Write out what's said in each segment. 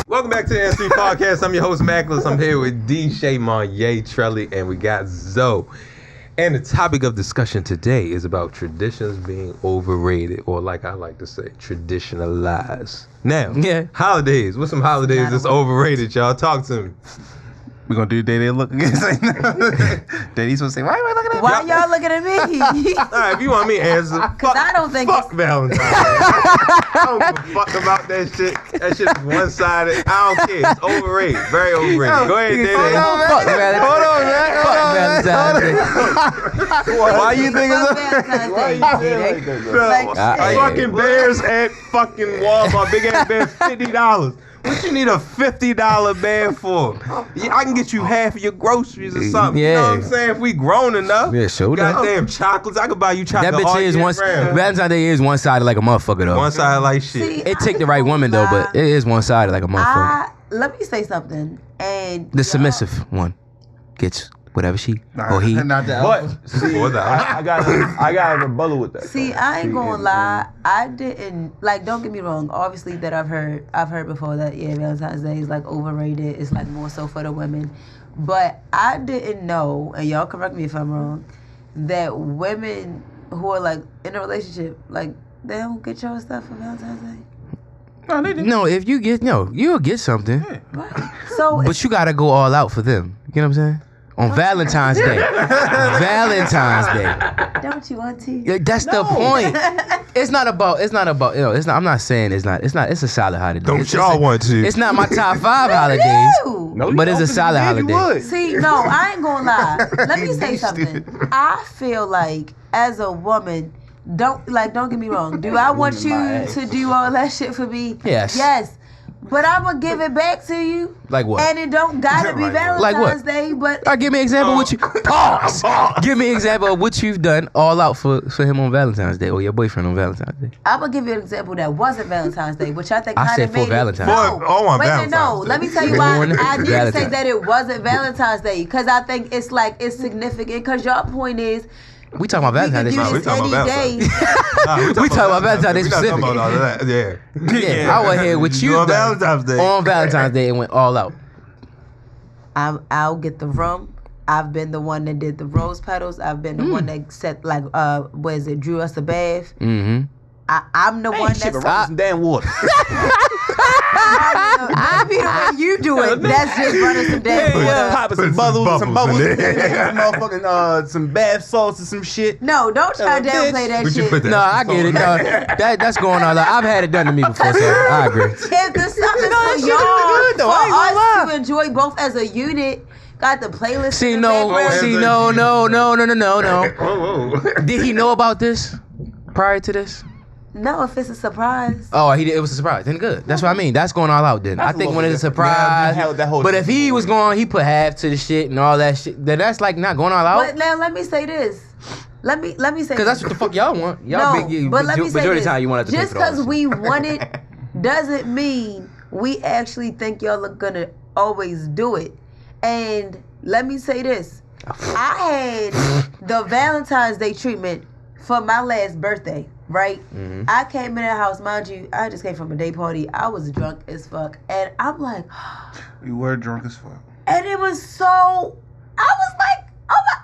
Welcome back to the NSP podcast. I'm your host, Mackolous. I'm here with Shay Monya, Trelly, and we got Zoe. And the topic of discussion today is about traditions being overrated, or like I like to say, traditionalized. Now, holidays. What's some holidays that's overrated, y'all? Talk to me. We're going to do Day Look again. Daddy's supposed to say, why am I looking at me? Why y'all looking at me? All right, if you want me to answer. Because I don't think fuck Valentine's Day. I don't give a fuck about that shit. That shit is one-sided. I don't care. It's overrated. Very overrated. Go ahead, Daddy. Hold on, man. Why you think it's fucking bears at fucking Walmart. Big ass bear, $50. What you need a $50 band for? I can get you half of your groceries or something. Yeah. You know what I'm saying? If we grown enough. Yeah, sure. Goddamn chocolates. I could buy you chocolate. That bitch is Valentine's Day is one-sided like a motherfucker though. One-sided like shit. See, it take the right woman though, but it is one-sided like a motherfucker. Let me say something. And the submissive one gets whatever she or he. Not that. But see, I got a rebuttal with that. See, I ain't gonna lie. I didn't like. Don't get me wrong. Obviously, that I've heard before that Valentine's Day is like overrated. It's like more so for the women. But I didn't know, and y'all correct me if I'm wrong, that women who are like in a relationship, like they don't get y'all stuff for Valentine's Day. No, they didn't. No, if you get you'll get something. Yeah. Right. So, but you gotta go all out for them. You know what I'm saying? On Valentine's Day. Valentine's Day. Don't you want to? Yeah, that's the point. It's not about, I'm not saying it's a solid holiday. Don't y'all want to? It's not my top 5 holidays. No, but it's a solid holiday. See, no, I ain't gonna lie. Let me say something. I feel like as a woman, don't get me wrong. Do I want you to do all that shit for me? Yes. Yes. But I'm gonna give it back to you. Like what? And it don't gotta be Valentine's like what? Day, but give me an example of what you pause. Give me an example of what you've done all out for him on Valentine's Day or your boyfriend on Valentine's Day. I'm gonna give you an example that wasn't Valentine's Day, which I think I said for Valentine's Day. Let me tell you why I didn't say that it wasn't Valentine's Day, because I think it's significant. Because your point is. We talking about Valentine's Day. We talking about Valentine's Day. We talking about Valentine's Day specific. We not talking about all of that. Yeah. I went here with you on Valentine's Day. On Valentine's Day and went all out. I'll get the rum. I've been the one that did the rose petals. I've been the one that set drew us a bath. Mm-hmm. I'm the one that's some damn water. I be the way you do it. That's just running some damn water. Popping some bubbles, some motherfucking some bath salts and some shit. No, don't try to downplay that shit. No, I get it. No, that's going on. I've had it done to me before, so I agree. If the stuff is for y'all, for us to enjoy both as a unit. Got the playlist. No. Did he know about this prior to this? No, if it's a surprise. Oh, it was a surprise. Then good. That's what I mean. That's going all out then. I think when it's a surprise. But if he was going, he put half to the shit and all that shit, then that's like not going all out. But now let me say this. Let me say because that's what the fuck y'all want. Y'all majority of the time you want to just because we want it doesn't mean we actually think y'all are gonna always do it. And let me say this. I had the Valentine's Day treatment for my last birthday, right? Mm-hmm. I came in the house, mind you, I just came from a day party. I was drunk as fuck. And I'm like... You were drunk as fuck. And it was so... I was like,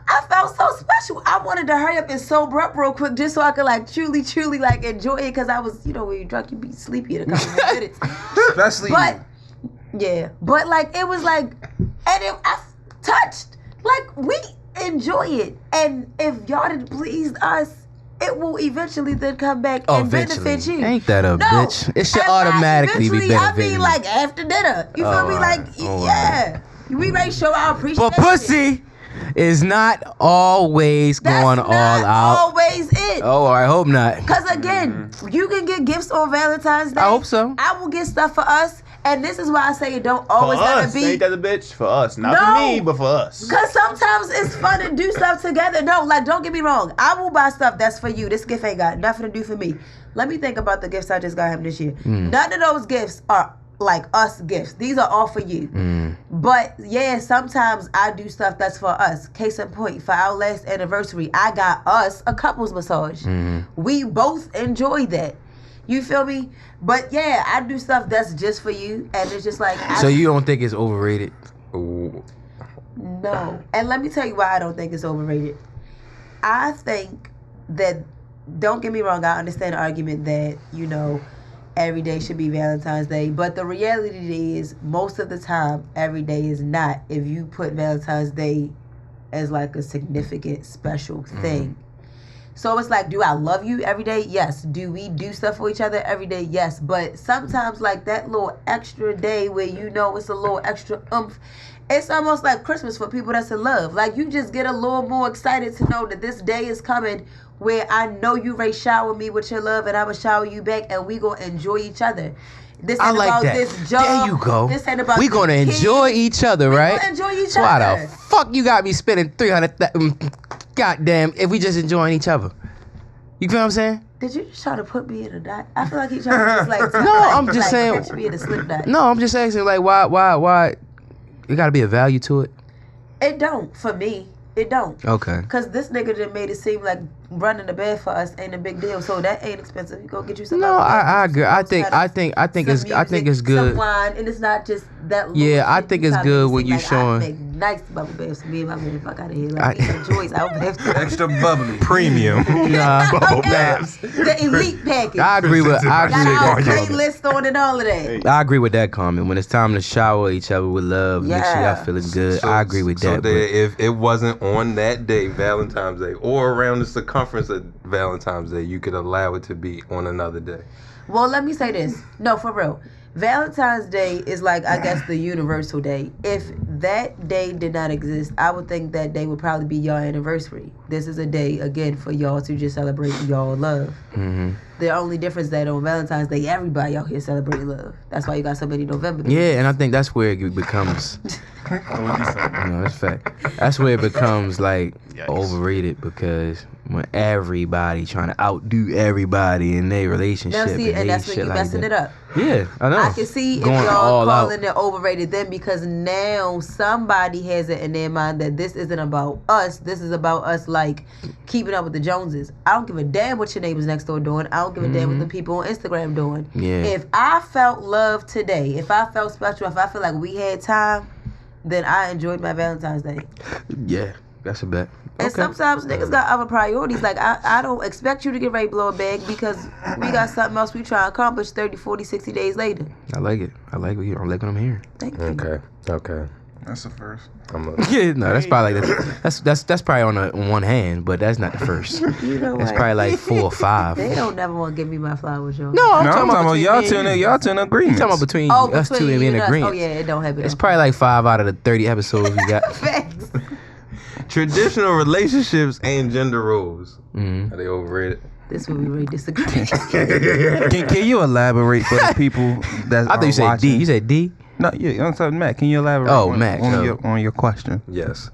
I felt so special. I wanted to hurry up and sober up real quick just so I could like truly like enjoy it, because I was, when you're drunk, you be sleepy in a couple of minutes. Especially... But like, it was like... And I touched. Like, we enjoy it. And if y'all didn't please us, it will eventually then come back and benefit you. Ain't that a bitch? It should automatically be benefiting. I mean, like, after dinner. You feel me? Like, yeah. We may show our appreciation. But pussy is not always That's going not all out. always it. Oh, I hope not. Because again, you can get gifts on Valentine's Day. I hope so. I will get stuff for us. And this is why I say it don't For always gotta us, be. ain't that a bitch? For us, not No. for me, but for us. Because sometimes it's fun to do stuff together. No, like, don't get me wrong. I will buy stuff that's for you. This gift ain't got nothing to do for me. Let me think about the gifts I just got him this year. None of those gifts are like us gifts. These are all for you. But yeah, sometimes I do stuff that's for us. Case in point, for our last anniversary, I got us a couples massage. We both enjoyed that. You feel me? But yeah, I do stuff that's just for you, and it's just like. So you don't think it's overrated? Ooh. No. And let me tell you why I don't think it's overrated. I think that, don't get me wrong, I understand the argument that, you know, every day should be Valentine's Day. But the reality is, most of the time, every day is not, if you put Valentine's Day as like a significant, special thing. So it's like, do I love you every day? Yes. Do we do stuff for each other every day? Yes. But sometimes, like, that little extra day where you know it's a little extra oomph, it's almost like Christmas for people that's in love. Like, you just get a little more excited to know that this day is coming where I know you ready to shower me with your love and I'm going to shower you back, and we going to enjoy each other. This ain't I like about that. this job. There you go. This ain't about We gonna this kid. enjoy each other, right? We gonna enjoy each So why other. the fuck you got me spending 300? Goddamn! If we just enjoying each other, you feel what I'm saying? Did you just try to put me in a knot? I feel like he's trying to just like No, I'm just like, saying- catch me in a slip knot. No, I'm just asking, like, why? It got to be a value to it. It don't for me. It don't. Okay. Cause this nigga just made it seem like running the bed for us ain't a big deal. So that ain't expensive. You go get you some. No, other I things, agree. some I think it's Some good. wine, and it's not just that. little Yeah, I shit. think You it's try to good make it when seem you like I showing- make nice bubble baths for me and my man. Fuck out of here. Like, me and Joyce out baths. Extra bubbly. Premium. Nah, Bubble Okay. baths. The elite package. I agree with. Got our Shay Monya. playlist on and all of that. I agree with that comment. When it's time to shower each other with love, make sure y'all Yeah. feeling good. I agree with So that. that if it wasn't on that day, Valentine's Day, or around the circumference of Valentine's Day, you could allow it to be on another day. Well, let me say this. No, for real. Valentine's Day is like, I guess, the universal day. If that day did not exist, I would think that day would probably be your anniversary. This is a day, again, for y'all to just celebrate y'all love. Mm-hmm. The only difference that on Valentine's Day, everybody out here celebrating love. That's why you got so many November. Yeah, and I think that's where it becomes. What'd you say? No, that's fact. That's where it becomes like Yikes. overrated, because when everybody trying to outdo everybody in their relationship, Now see, and they that's when shit you like messing that. it up. Yeah, I know. I can see if Going y'all all out. calling it overrated then, because now somebody has it in their mind that this isn't about us. This is about us, like, keeping up with the Joneses. I don't give a damn what your neighbors next door doing. I don't give a damn what the people on Instagram doing. Yeah. If I felt love today, if I felt special, if I feel like we had time, then I enjoyed my Valentine's Day. Yeah, that's a bet. And Okay. sometimes niggas got other priorities. Like, I don't expect you to get ready to blow a bag because we got something else we try to accomplish 30, 40, 60 days later. I like it. I like what I'm hearing. Thank you. Okay. That's the first. Yeah, no, that's probably like that's probably on one hand, but that's not the first. You know That's what? probably like 4 or 5. They don't never want to give me my flowers, y'all. No, I'm No, talking about y'all between me and you. y'all two in agreement. I'm talking about between Oh, us two between and you being in and us. agreement. Oh, yeah, it don't happen. It's probably like 5 out of the 30 episodes we got. Facts. Traditional relationships and gender roles. Mhm. Are they overrated? This is where we really disagree. Can you elaborate for the people that I thought you said watching? D. You said D? No, yeah, I'm sorry, Matt. Can you elaborate? Oh, on, Matt, on oh. your question. Yes.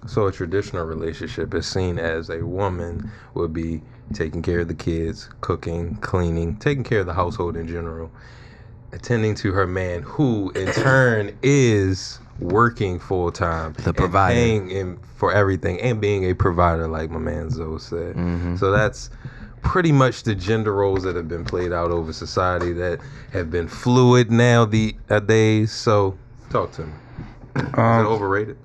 So a traditional relationship is seen as a woman would be taking care of the kids, cooking, cleaning, taking care of the household in general, attending to her man, who in turn is working full time, The provider. paying him for everything, and being a provider, like my man Zoe said. Mhm. So that's pretty much the gender roles that have been played out over society that have been fluid now the days. So talk to me. Is it overrated?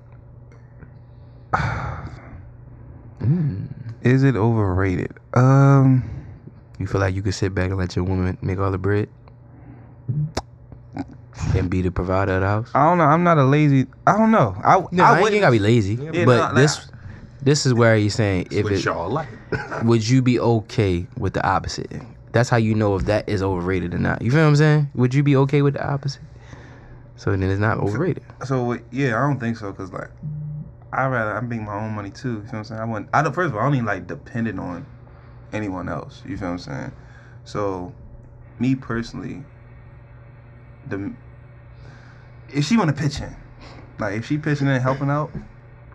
Is it overrated? You feel like you could sit back and let your woman make all the bread and be the provider of the house? I don't know. I'm not a lazy. I don't know. No, I ain't wouldn't- gotta be lazy. Yeah, but no, this is where you're saying, if What it, y'all like? would you be okay with the opposite? That's how you know if that is overrated or not. You feel what I'm saying? Would you be okay with the opposite? So then it's not overrated. So yeah, I don't think so. Cause like, I make my own money too. You feel what I'm saying? I don't. First of all, I don't even like dependent on anyone else. You feel what I'm saying? So, me personally, if she want to pitch in, like if she pitching in, helping out,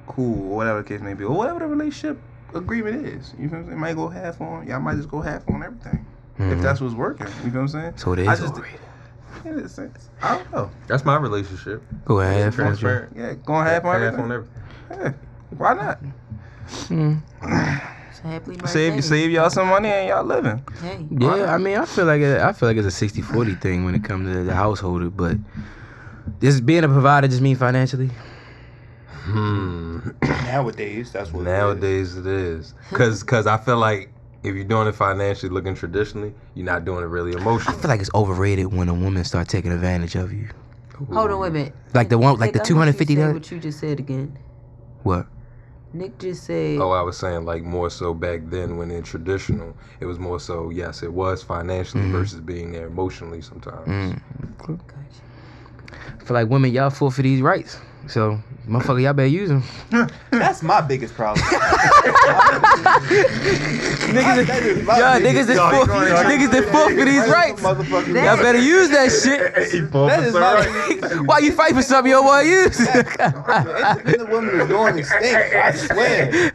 cool, or whatever the case may be, or whatever the relationship agreement is. You feel what I'm saying? Might go half on. Y'all might just go half on everything. If that's what's working. You feel what I'm saying? So it is overrated. In a sense, I don't know. That's my relationship. Go ahead, Transparent. Yeah, going half on Half everything. on everything. Yeah, why not? So happily Save y'all some money and y'all living. Hey. Yeah, I mean, I feel like it's a 60-40 thing when it comes to the householder, but just being a provider just mean financially. Nowadays, that's what Nowadays it is. Cause I feel like if you're doing it financially, looking traditionally, you're not doing it really I emotionally. feel like it's overrated when a woman start taking advantage of you. Hold on, wait a minute. Like the one, like the Nick, I want you to $250. say what you just said again. What? Nick just said. Oh, I was saying like more so back then when in traditional, it was more so, yes, it was financially versus being there emotionally sometimes. Gotcha. I feel like women, y'all full for these rights. So, motherfucker, y'all better use them. That's my biggest problem. Niggas is full for these rights. Y'all better use that shit. That is my Why you fight for something you don't want to use? independent woman is going extinct. I swear.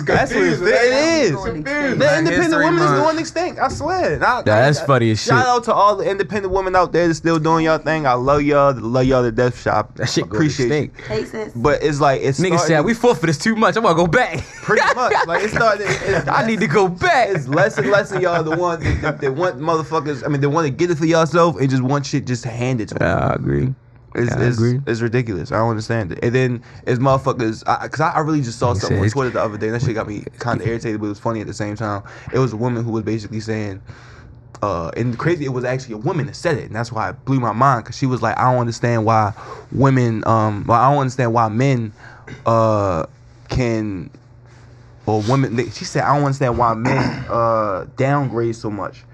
That's what it is. The independent woman is going extinct. I swear. That's funny as shit. Shout out to all the independent women out there that's still doing y'all thing. I love y'all. Love y'all to death. Shop. That shit go Appreciate extinct. you. Hey, sis. But it's like it's Niggas said we fought for this too much. I'm gonna go back. pretty much like it started. I need to go back. It's less and less of y'all the ones that want motherfuckers. I mean, they want to get it for yourself and just want shit just handed to them. I agree. I agree. It's ridiculous. I don't understand it. And then it's motherfuckers. Cause I really just saw something on Twitter the other day. And that shit got me kind of irritated, but it was funny at the same time. It was a woman who was basically saying. And crazy, it was actually a woman that said it, and that's why it blew my mind. Cause she was like, I don't understand why women, I don't understand why men, can, or women. She said, I don't understand why men downgrade so much.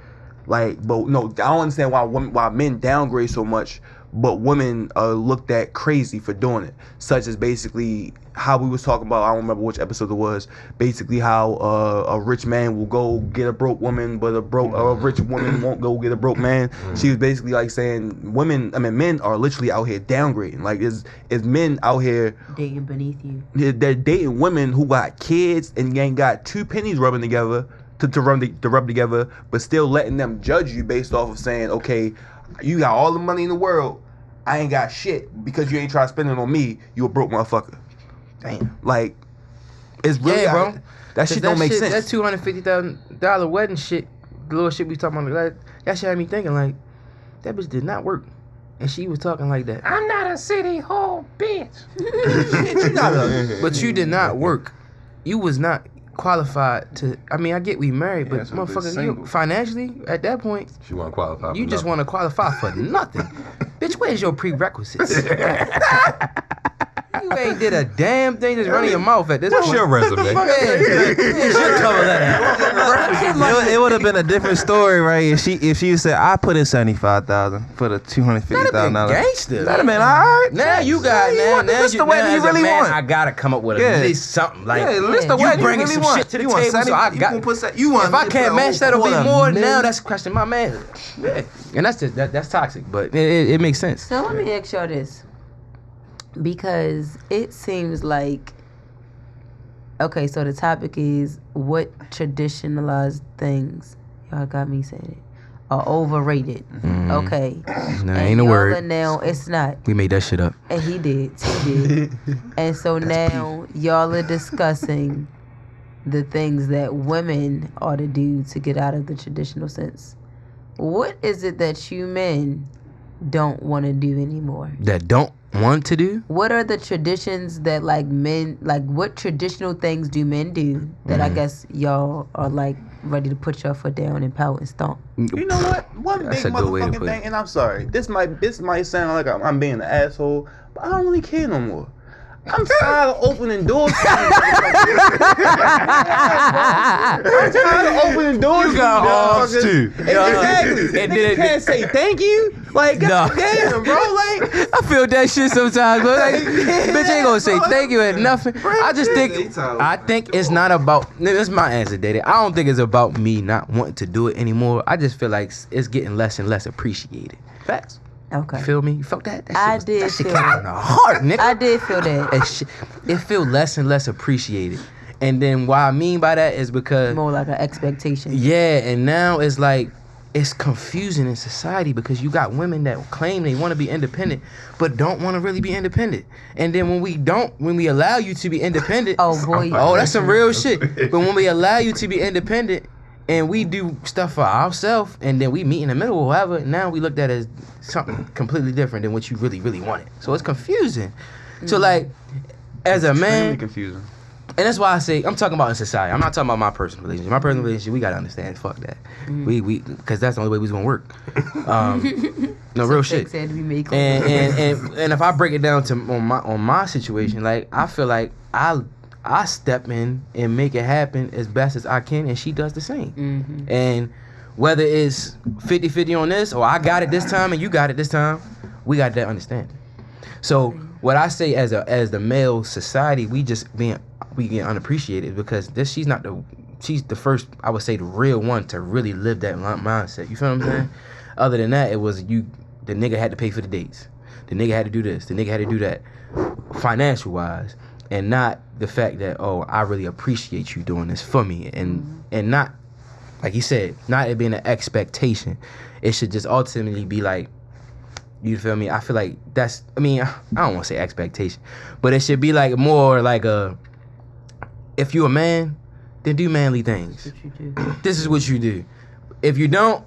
Like, but no, I don't understand why men downgrade so much, but women are looked at crazy for doing it. Such as basically how we was talking about, I don't remember which episode it was, basically how a rich man will go get a broke woman, but a rich woman won't go get a broke man. She was basically like saying men are literally out here downgrading. Like is men out here Dating beneath you. they're dating women who got kids and ain't got two pennies rubbing together to rub together, but still letting them judge you based off of saying, okay, you got all the money in the world, I ain't got shit because you ain't trying to spend it on me. You a broke motherfucker. Damn. Like, it's really bro. That shit don't make sense. That $250,000 wedding shit, the little shit we talking about, that shit had me thinking like, that bitch did not work, and she was talking like that. I'm not a city hall bitch. But you did not work. You was not qualified to. I mean, I get we married, but motherfucker, you financially at that point, She wasn't qualified. you just want to qualify for nothing. Bitch, where's your prerequisites? You ain't did a damn thing, just running your mouth at this What's point. your resume? It would have been a different story, right? If she said I put in $75,000 for the $250,000. Gangster. That'd have been alright. Now you got List the wedding you really want. I gotta come up with Yeah. at least something like. List the you wedding bringing really some want. shit to the You want table, so I you got. can put you want. If I can't match that or be more, $250,000. now that's questioning my man. Yeah. And that's just that's toxic, but it makes sense. So let me ask y'all this. Because it seems like, okay, so the topic is what traditionalized things, y'all got me saying it, are overrated. Okay. No, And ain't a y'all word. are now, it's not. We made that shit up. And he did. And so now y'all are discussing the things that women ought to do to get out of the traditional sense. What is it that you men don't want to do anymore? That don't want to do? What are the traditions that like men, like what traditional things do men do that I guess y'all are like ready to put your foot down and pout and stomp? You know what? One That's big a good way to motherfucking put it. thing, and I'm sorry. This might sound like I'm being an asshole, but I don't really care no more. I'm tired of opening doors. I'm tired of opening doors. You got arms too. Exactly. And you can't say thank you. Like, No. damn, bro. Like, I feel that shit sometimes, but like, bitch ain't gonna say thank you and nothing. I just think it's not about. This is my answer, Daddy. I don't think it's about me not wanting to do it anymore. I just feel like it's getting less and less appreciated. Facts. Okay. You feel me? You felt that? That shit came from the heart, nigga. I did feel that. It feel less and less appreciated. And then what I mean by that is because More like an expectation. yeah, and now it's like it's confusing in society because you got women that claim they want to be independent but don't want to really be independent. And then when we allow you to be independent, Oh boy. oh, that's some real shit. But when we allow you to be independent and we do stuff for ourselves and then we meet in the middle or whatever, now we looked at as something completely different than what you really, really wanted. So it's confusing. So like, as a man, extremely confusing. and that's why I say I'm talking about in society. I'm not talking about my personal relationship. My personal relationship, we gotta understand. Fuck that. We because that's the only way we was gonna work. No real shit. Said to be made clear. And if I break it down to on my situation, like I feel like I step in and make it happen as best as I can, and she does the same. And whether it's 50-50 on this, or I got it this time and you got it this time, we got that understanding. So what I say as the male society, we get unappreciated because she's the first, I would say, the real one to really live that mindset. You feel what I'm saying? Other than that, it was the nigga had to pay for the dates. The nigga had to do this. The nigga had to do that, financial wise, and not the fact that, oh, I really appreciate you doing this for me, and not, like you said, not it being an expectation. It should just ultimately be like, you feel me? I feel like I don't want to say expectation, but it should be like more like if you a man, then do manly things. What you do. This is what you do. If you don't,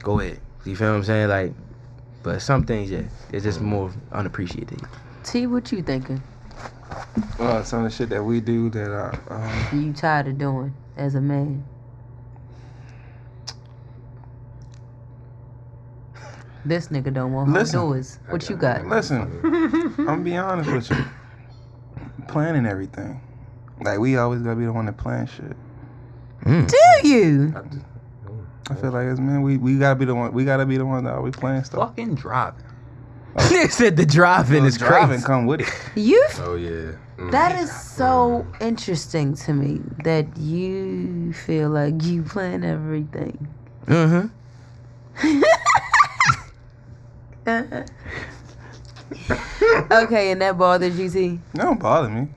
go ahead. You feel what I'm saying? Like, but some things, yeah, it's just more unappreciated. T, what you thinking? Some of the shit that we do that You tired of doing as a man? This nigga don't want her doors. What you got? listen, I'm gonna be honest with you. Planning everything. Like, we always gotta be the one that plan shit. Do you? I feel like as men, we gotta be the one. We gotta be the one that always plan stuff. Fucking driving. They said the driving is Driving crazy. come with it. You? Oh yeah. That is so interesting to me that you feel like you plan everything. Okay, and that bothers you, T? It don't bother me.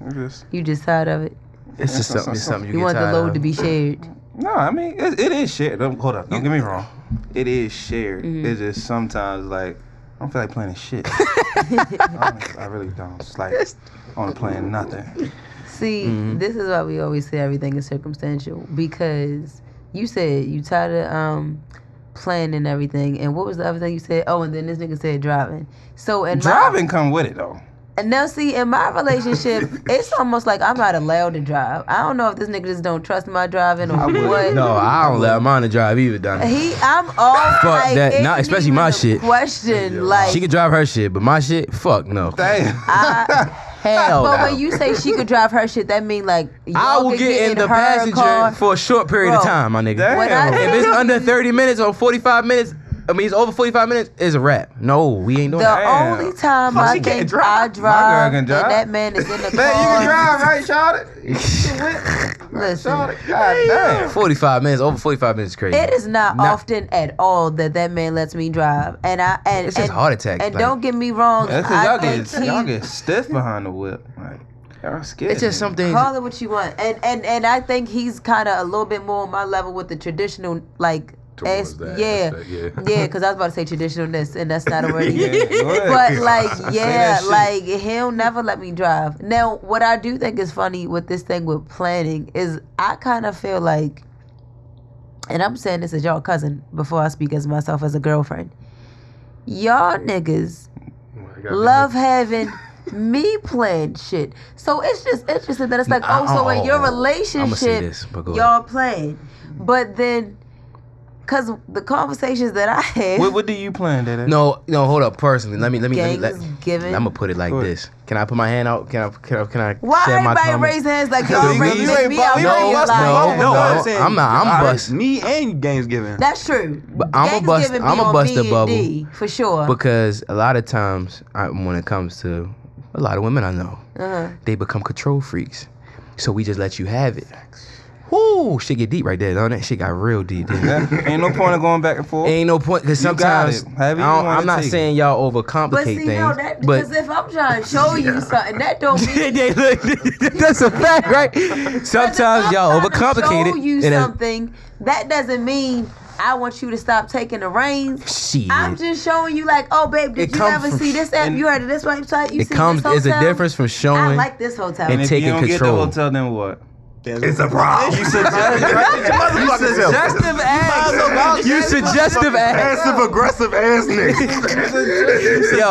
You just tired of it? It's just something You get want the tired load of. to be shared. No, I mean it is shared. Hold up, don't get me wrong. It is shared. It's just sometimes like I don't feel like planning shit. Honestly, I really don't. It's like I want to plan nothing. See, this is why we always say everything is circumstantial, because you said you tired of planning everything, and what was the other thing you said? Oh, and then this nigga said driving. So in Driving come with it though. And now, see, in my relationship, it's almost like I'm not allowed to drive. I don't know if this nigga just don't trust my driving or what. No, I don't let mine to drive either, Donna. I'm all Fuck like, that. it Not ain't especially even my a shit. Question, like, She can drive her shit, but my shit, fuck no. Damn. Hell but no. when you say she could drive her shit, that mean like y'all I will could get in the her passenger car. for a short period of Bro, time, my nigga. Damn. When I If it's under 30 minutes or 45 minutes, I mean, it's over 45 minutes, it's a wrap. No, we ain't doing The that. Damn. only time Fuck, I she can't think drive. I My drive, girl can drive. and that man is in the car. Man, you can drive, right, Charlotte? Listen, Charlotte, God damn. 45 minutes, over 45 minutes is crazy. it is not often at all that man lets me drive, and It's just heart attack. And like, don't get me wrong, That's I because think y'all he- get stiff behind the whip. Like, y'all scared. it's just something. Call it what you want, and I think he's kind of a little bit more on my level with the traditional, like, Towards that yeah, aspect, yeah. yeah, because I was about to say traditionalness, and that's not a word either. Yeah, go ahead. But like, that yeah, shit. like he'll never let me drive. Now, what I do think is funny with this thing with planning is I kind of feel like, and I'm saying this as y'all cousin before I speak as myself as a girlfriend. Y'all niggas love having me plan shit. So it's just interesting that it's like, oh, so in your I'ma say relationship, this, but go ahead. y'all plan. But then Cause the conversations that I had, What do you plan, Daddy? No, hold up. Personally, let me. gangs giving. I'm gonna put it like Go ahead. this. Can I put my hand out? Can I Why share my everybody comment? raise hands like y'all The ready to reason- make me out? No, for your no, life? no. I'm saying, I'm not. I'm bust. Me and Gamesgiving. That's true. But I'ma bust- Gangs I'ma giving bust me the on bubble. B&D, for sure. Because a lot of times, when it comes to a lot of women I know, they become control freaks. So we just let you have it. Whoo, shit get deep right there, don't it? Shit got real deep. Didn't it? Ain't no point of going back and forth. Ain't no point because You got sometimes it. However you wanna I'm not take saying y'all overcomplicate But see, things. no, that but because if I'm trying to show you something, that don't mean. That's a fact, right? Sometimes If y'all I'm trying to overcomplicate show it. you and then- something, that doesn't mean I want you to stop taking the reins. Shit. I'm just showing you, like, oh, babe, did It you come ever from- see this app? and- You heard of this website? You It see comes. this It's a hotel? difference from I showing. like this hotel. And if taking you don't control. get the hotel, then what? It's a problem. You suggestive ass. You suggestive ass. Passive aggressive ass nigga. Yo,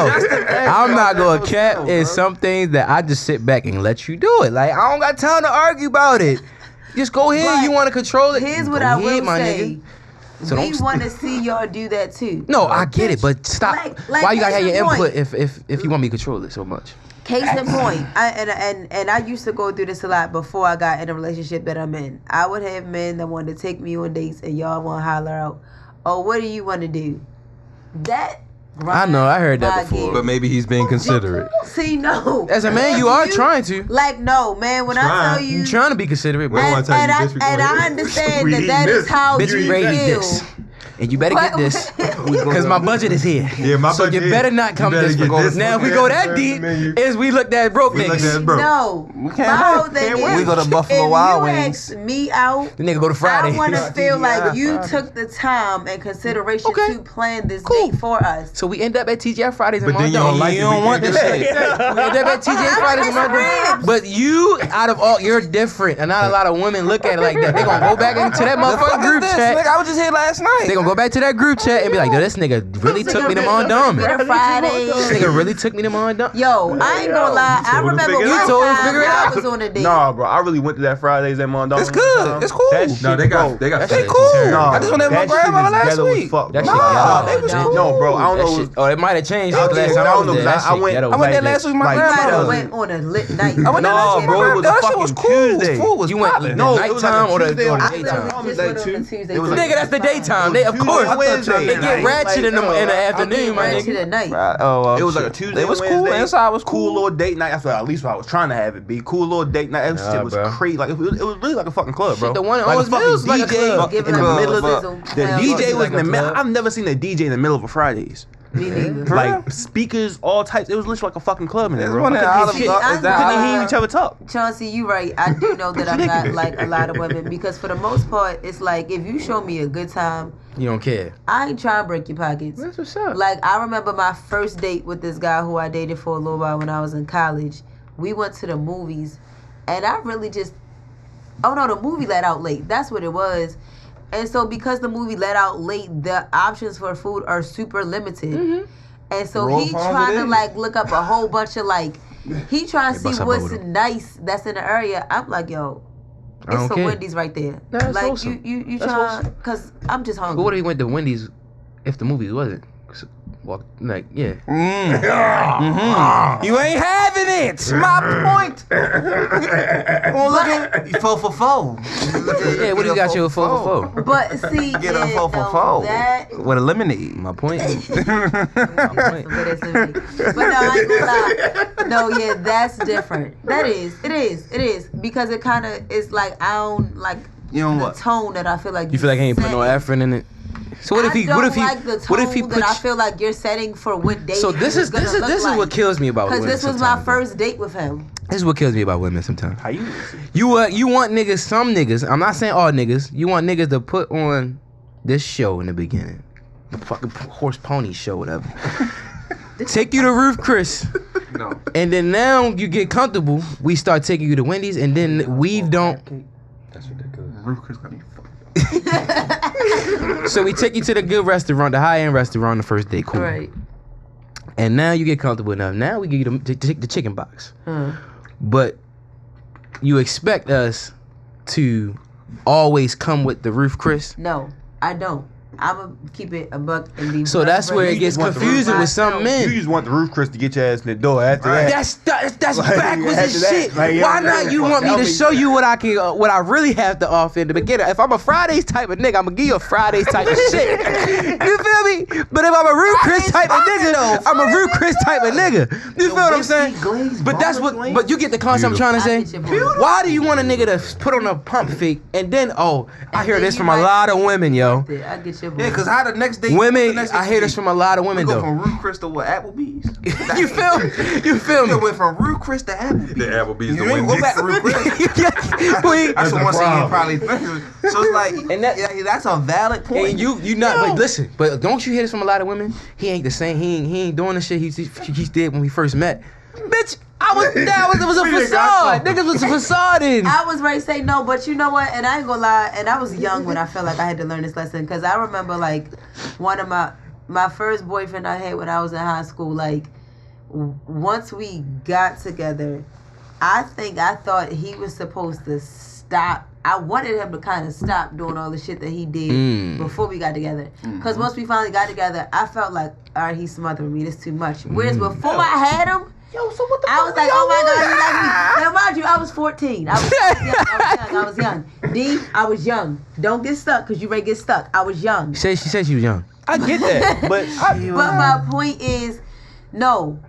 I'm not gonna cap. It's some things that I just sit back and let you do it. Like I don't got time to argue about it. Just go ahead. But you want to control it? Here's Go what I ahead, will my say. nigga. So We don't- want to see y'all do that too. No, I get it, but stop. Like, Why you gotta have case your in point. input if you want me to control it so much? Case in point, and I used to go through this a lot before I got in a relationship that I'm in. I would have men that wanted to take me on dates, and y'all want to holler out, "Oh, what do you want to do?" That I know, I heard that my before. gears. But maybe he's being considerate. See, no. As a man, you are trying to. Like, no, man. When I tell Trying. you, You trying to be considerate, but Wait, and, one time and, you I, disregard and I it. understand We that eating that is this. how bitch, you we ready to eat feel. this. And you better But- get this. Because my budget is here. Yeah, my so budget you is- better not you come better this get way. this Now, if we one. go Yeah, that the deep, menu. is we looked at broke We looked niggas. at broke. No, can't my wait. whole thing Can't is, wait. We go to Buffalo if Wild you Wings. ask me out, The nigga go to Friday. I want to feel like TGI you Friday. took the time and consideration Okay. to plan this Cool. date for us. So we end up at TGI Fridays and But then you don't like You it. don't we want can't this get shit. We end up at TGI Fridays and Ribs. But you, out of all, you're different, and not a lot of women look at it like that. They gonna go back into that The fuck motherfucking is group this? chat. Nigga, I was just here last night. They gonna go back to that group chat and be like, "Yo, this nigga really took me to Mondama. Get a Friday. This nigga really took me to Mondama." Yo, I ain't gonna lie. I told him to remember figure it one out. You told him to time figure it I out. was on a date. Nah, bro. I really went to that Fridays at Mondama. It's good. It's cool. That No, shit, they got bro. they got That shit shit cool. terrible. I just went there with my That shit grandmother is last ghetto as week. fuck, That bro. shit ghetto. they was cool. No, bro. I don't That know. shit, oh, it might have changed I the last don't time I was know, there. because That I shit went- ghetto. I went there Like, last week with my like, grandmother. ghetto. Went on a lit night. I went there last No, week with my bro, it grandmother. was That a shit was fucking cool. Tuesday. Food was You went popping. the No, it was like a nighttime or the Tuesday or I daytime. literally It was just like went on two- a Tuesday. it was to like- Nigga, that's the daytime. They, of Tuesday, course, Wednesday, they get ratchet in the afternoon, my ratchet nigga. at night. Oh, It was like a Tuesday. It was cool. Wednesday. Inside was Cool cool. little date night. That's what at least what I was trying to have it be. Cool little date night. That Nah, shit was bro. crazy. Like it was really like a fucking club, bro. Shit, the one in like Owens Mills like a club. in Giving the a middle of sizzle. the Hell, DJ fucking was in the like a middle. club. I've never seen a DJ in the middle of a Fridays. Me neither. For real? Like speakers, all types. It was literally like a fucking club in there, There's bro. one I in couldn't Olive hear shit. Garden. I Is that couldn't hear Olive- each other talk. Chauncey, you right. I do know that I'm not like a lot of women because for the most part, it's like if you show me a good time, You don't care. I ain't trying to break your pockets. That's what's up. Like I remember my first date with this guy who I dated for a little while when I was in college. We went to the movies, and I really just, oh no, the movie let out late. That's what it was. And so because the movie let out late, the options for food are super limited. And so Roll he palms trying it to in. like look up a whole bunch of like, he trying to Hey, bust see up what's over them. nice that's in the area. I'm like, yo, I it's don't some care. Wendy's right there. That's like wholesome. you That's trying, wholesome. cause I'm just hungry. But what if he went to Wendy's if the movie wasn't? 'Cause walk like yeah. You ain't having it. My point. Well, look at 4 for 4. Yeah, what do you got you a 4 for? But see, Get a yeah, 4 for no, 4 that with a lemonade. My point. But no, I ain't gonna lie. No, yeah, that's different. That is. It is. Because it kind of is like, I don't like You know the what? tone that I feel like You feel like he ain't put no setting. effort in it. So what if he? I don't What if he? like the tone What if he that put? I feel like you're setting for what dating So this is gonna look like. what kills me about Because women this was my sometimes, though. first date with him. This is what kills me about women sometimes. How you? You want niggas, some niggas, I'm not saying all niggas, you want niggas to put on this show in the beginning. The fucking horse pony show, whatever. Take you to Roof Chris. No. And then now you get comfortable, we start taking you to Wendy's, and then we don't. That's ridiculous. Roof Chris got me fucked. So we take you to the good restaurant, the high-end restaurant on the first day, cool. Right. And now you get comfortable enough. Now we give you the chicken box. But you expect us to always come with the Roof Chris? No, I don't. I'ma keep it a buck and be. So that's where it gets confusing with some men. You just want the roof Chris to get your ass in the door after that. That's Like, backwards after as that, shit. like, Why yeah, not? You yeah, want me that to makes show you what I can, what I really have to offer in the beginning. If I'm a Fridays type of nigga, I'm gonna give you a Fridays type of shit. You feel me? But if I'm a Rude Chris type of nigga, I'm a Rude Chris type of nigga. You feel what I'm saying? But that's what. But you get the concept I'm trying to say. Why do you want a nigga to put on a pump fake and then I hear this from a lot of women, yo. I get your Yeah, cause how the next day? Women, I hear this from a lot of women We go though. from Rude Chris to what? Applebee's. You feel me? You feel We me? went from Rude Chris to Applebee's. The Applebee's, You the ain't go Wendy's. back to Rude Chris. That's the one thing you probably. So it's like, And that- yeah, that's a valid point. And you not, but listen, but don't you hear this from a lot of women? He ain't the same. He ain't doing the shit he did when we first met. Bitch, it was a facade. Niggas was a facade in. I was ready to say no, but you know what? And I ain't gonna lie. And I was young when I felt like I had to learn this lesson. Because I remember, like, one of my first boyfriend I had when I was in high school, like, once we got together, I thought he was supposed to stop. I wanted him to kind of stop doing all the shit that he did before we got together. Because once we finally got together, I felt like, all right, he's smothering me. This too much. Whereas before I had him, Yo, so what the I fuck? was like, oh my God, he like me. Now, mind you, I was 14. I was young. D, I was young. Don't get stuck because you ready to get stuck. I was young. She said she was young. I get that, but But my point is, no,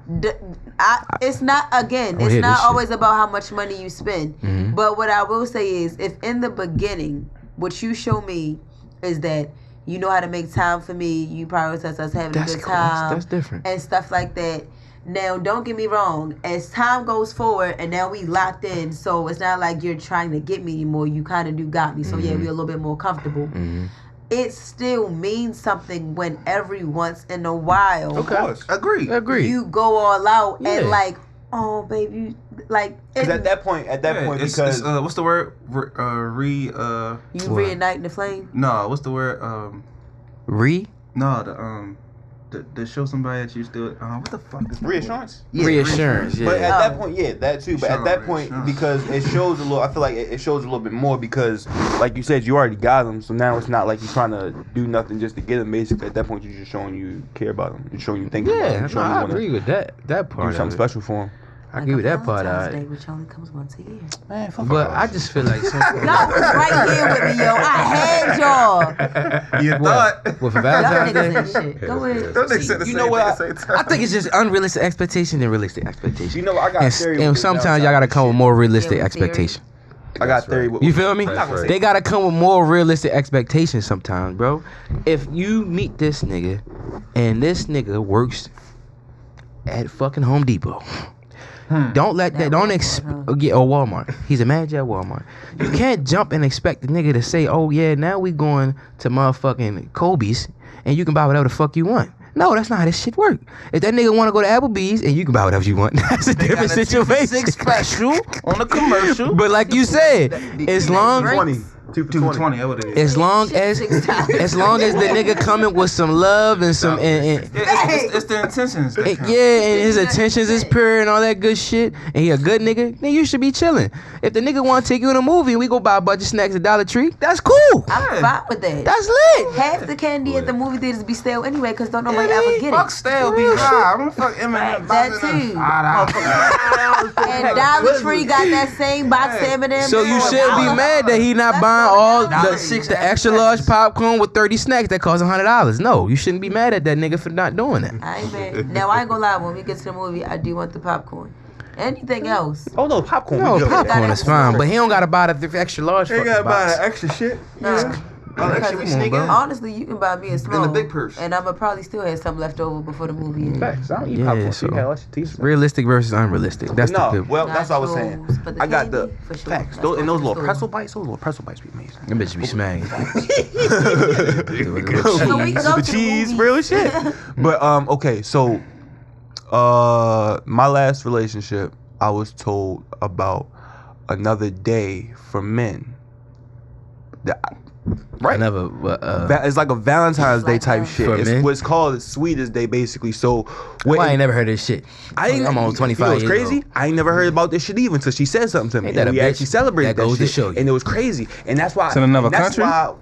it's not, again, hear it's this not shit. always about how much money you spend. But what I will say is, if in the beginning, what you show me is that you know how to make time for me, you prioritize us having That's a good cool. time. That's different. And stuff like that. Now, don't get me wrong. As time goes forward, and now we locked in, so it's not like you're trying to get me anymore. You kind of do got me. So yeah, we're a little bit more comfortable. It still means something when every once in a while, Of course, agree. you go all out Yeah. and like, oh baby, like because at that point, It's, because what's the word? you reigniting the flame. No, what's the word? To show somebody that you still. What the fuck is reassurance. Reassurance. But Yeah. at that point, yeah, that too. But at that point, Reassurance. because it shows a little, I feel like it shows a little bit more because, like you said, you already got them. So now it's not like you're trying to do nothing just to get them. Basically, at that point, you're just showing you care about them. You're showing you think about them. Yeah, You're no, showing I you wanna agree with that do part. something Of it. special for them. I agree with that part. Valentine's Day, Of it. which only comes once a year. Man, fuck But off. I just feel like Y'all was right here with me, yo. I had y'all. You thought. Well, for Y'all Valentine's Day. niggas ain't shit. Go ahead. Don't they say the You same know what? thing at the same time? I think it's just unrealistic expectation and realistic expectation. You know what? I got a theory. And with sometimes y'all gotta come with more realistic Yeah, with theory. expectation. I got a theory. right. with- You feel me? That's right. They gotta come with more realistic expectations sometimes, bro. If you meet this nigga and this nigga works at fucking Home Depot, don't let that. Don't or Walmart. He's a manager at Walmart. You can't jump and expect the nigga to say, "Oh yeah, now we going to motherfucking Kobe's and you can buy whatever the fuck you want." No, that's not how this shit work. If that nigga want to go to Applebee's and you can buy whatever you want, that's a different situation. Six special on the commercial. But like you said, as long 20. 2 for 20. 220. That's what it is. as long as the nigga coming with some love and some and It's the intentions. that count. yeah, and his intentions is pure and all that good shit, and he a good nigga, then you should be chilling. If the nigga want to take you in a movie and we go buy a bunch of snacks at Dollar Tree, that's cool. I'm fine with that. That's lit. Half the candy at the movie theaters be stale anyway, cause don't nobody ever get Fuck it. stale be high. I'm gonna fuck M&M. That too. And Dollar Tree got that same box of M&M's. So you for should be $1. mad that he not buying all $1. the extra large popcorn with 30 snacks that cost $100. No, you shouldn't be mad at that nigga for not doing that. I ain't mad. Now I ain't gonna lie. When we get to the movie, I do want the popcorn. Anything else? Oh no, popcorn. No, we good. popcorn is fine, but he don't gotta buy the extra large You fucking gotta buy box. that extra shit. Nah. Oh, that shit we sneak in. Honestly, you can buy me a small. In the big purse. And I'ma probably still have some left over before the movie ends. Facts. I don't eat Yeah, popcorn. so So you got teeth. realistic versus unrealistic. That's the No, good. well, that's what I was saying. Nachos, but the I got the candy, for sure. facts. That's Those, and going those to little the pretzel bites, those little pretzel bites be amazing. Them bitches be smacking. So we go The to cheese, movie. real shit. But okay, so my last relationship, I was told about another day for men. Right. I never. It's like a Valentine's Day like type that. shit. For It's men? what's called Sweetest Day, basically. So, Well, I ain't never heard of this shit. I'm on 25 You know what's years crazy? old. I ain't never heard about this shit even until she said something to me. Ain't that And a we bitch? actually celebrated That goes to shit, show you. and it was crazy. And that's why. It's in another that's country? Why,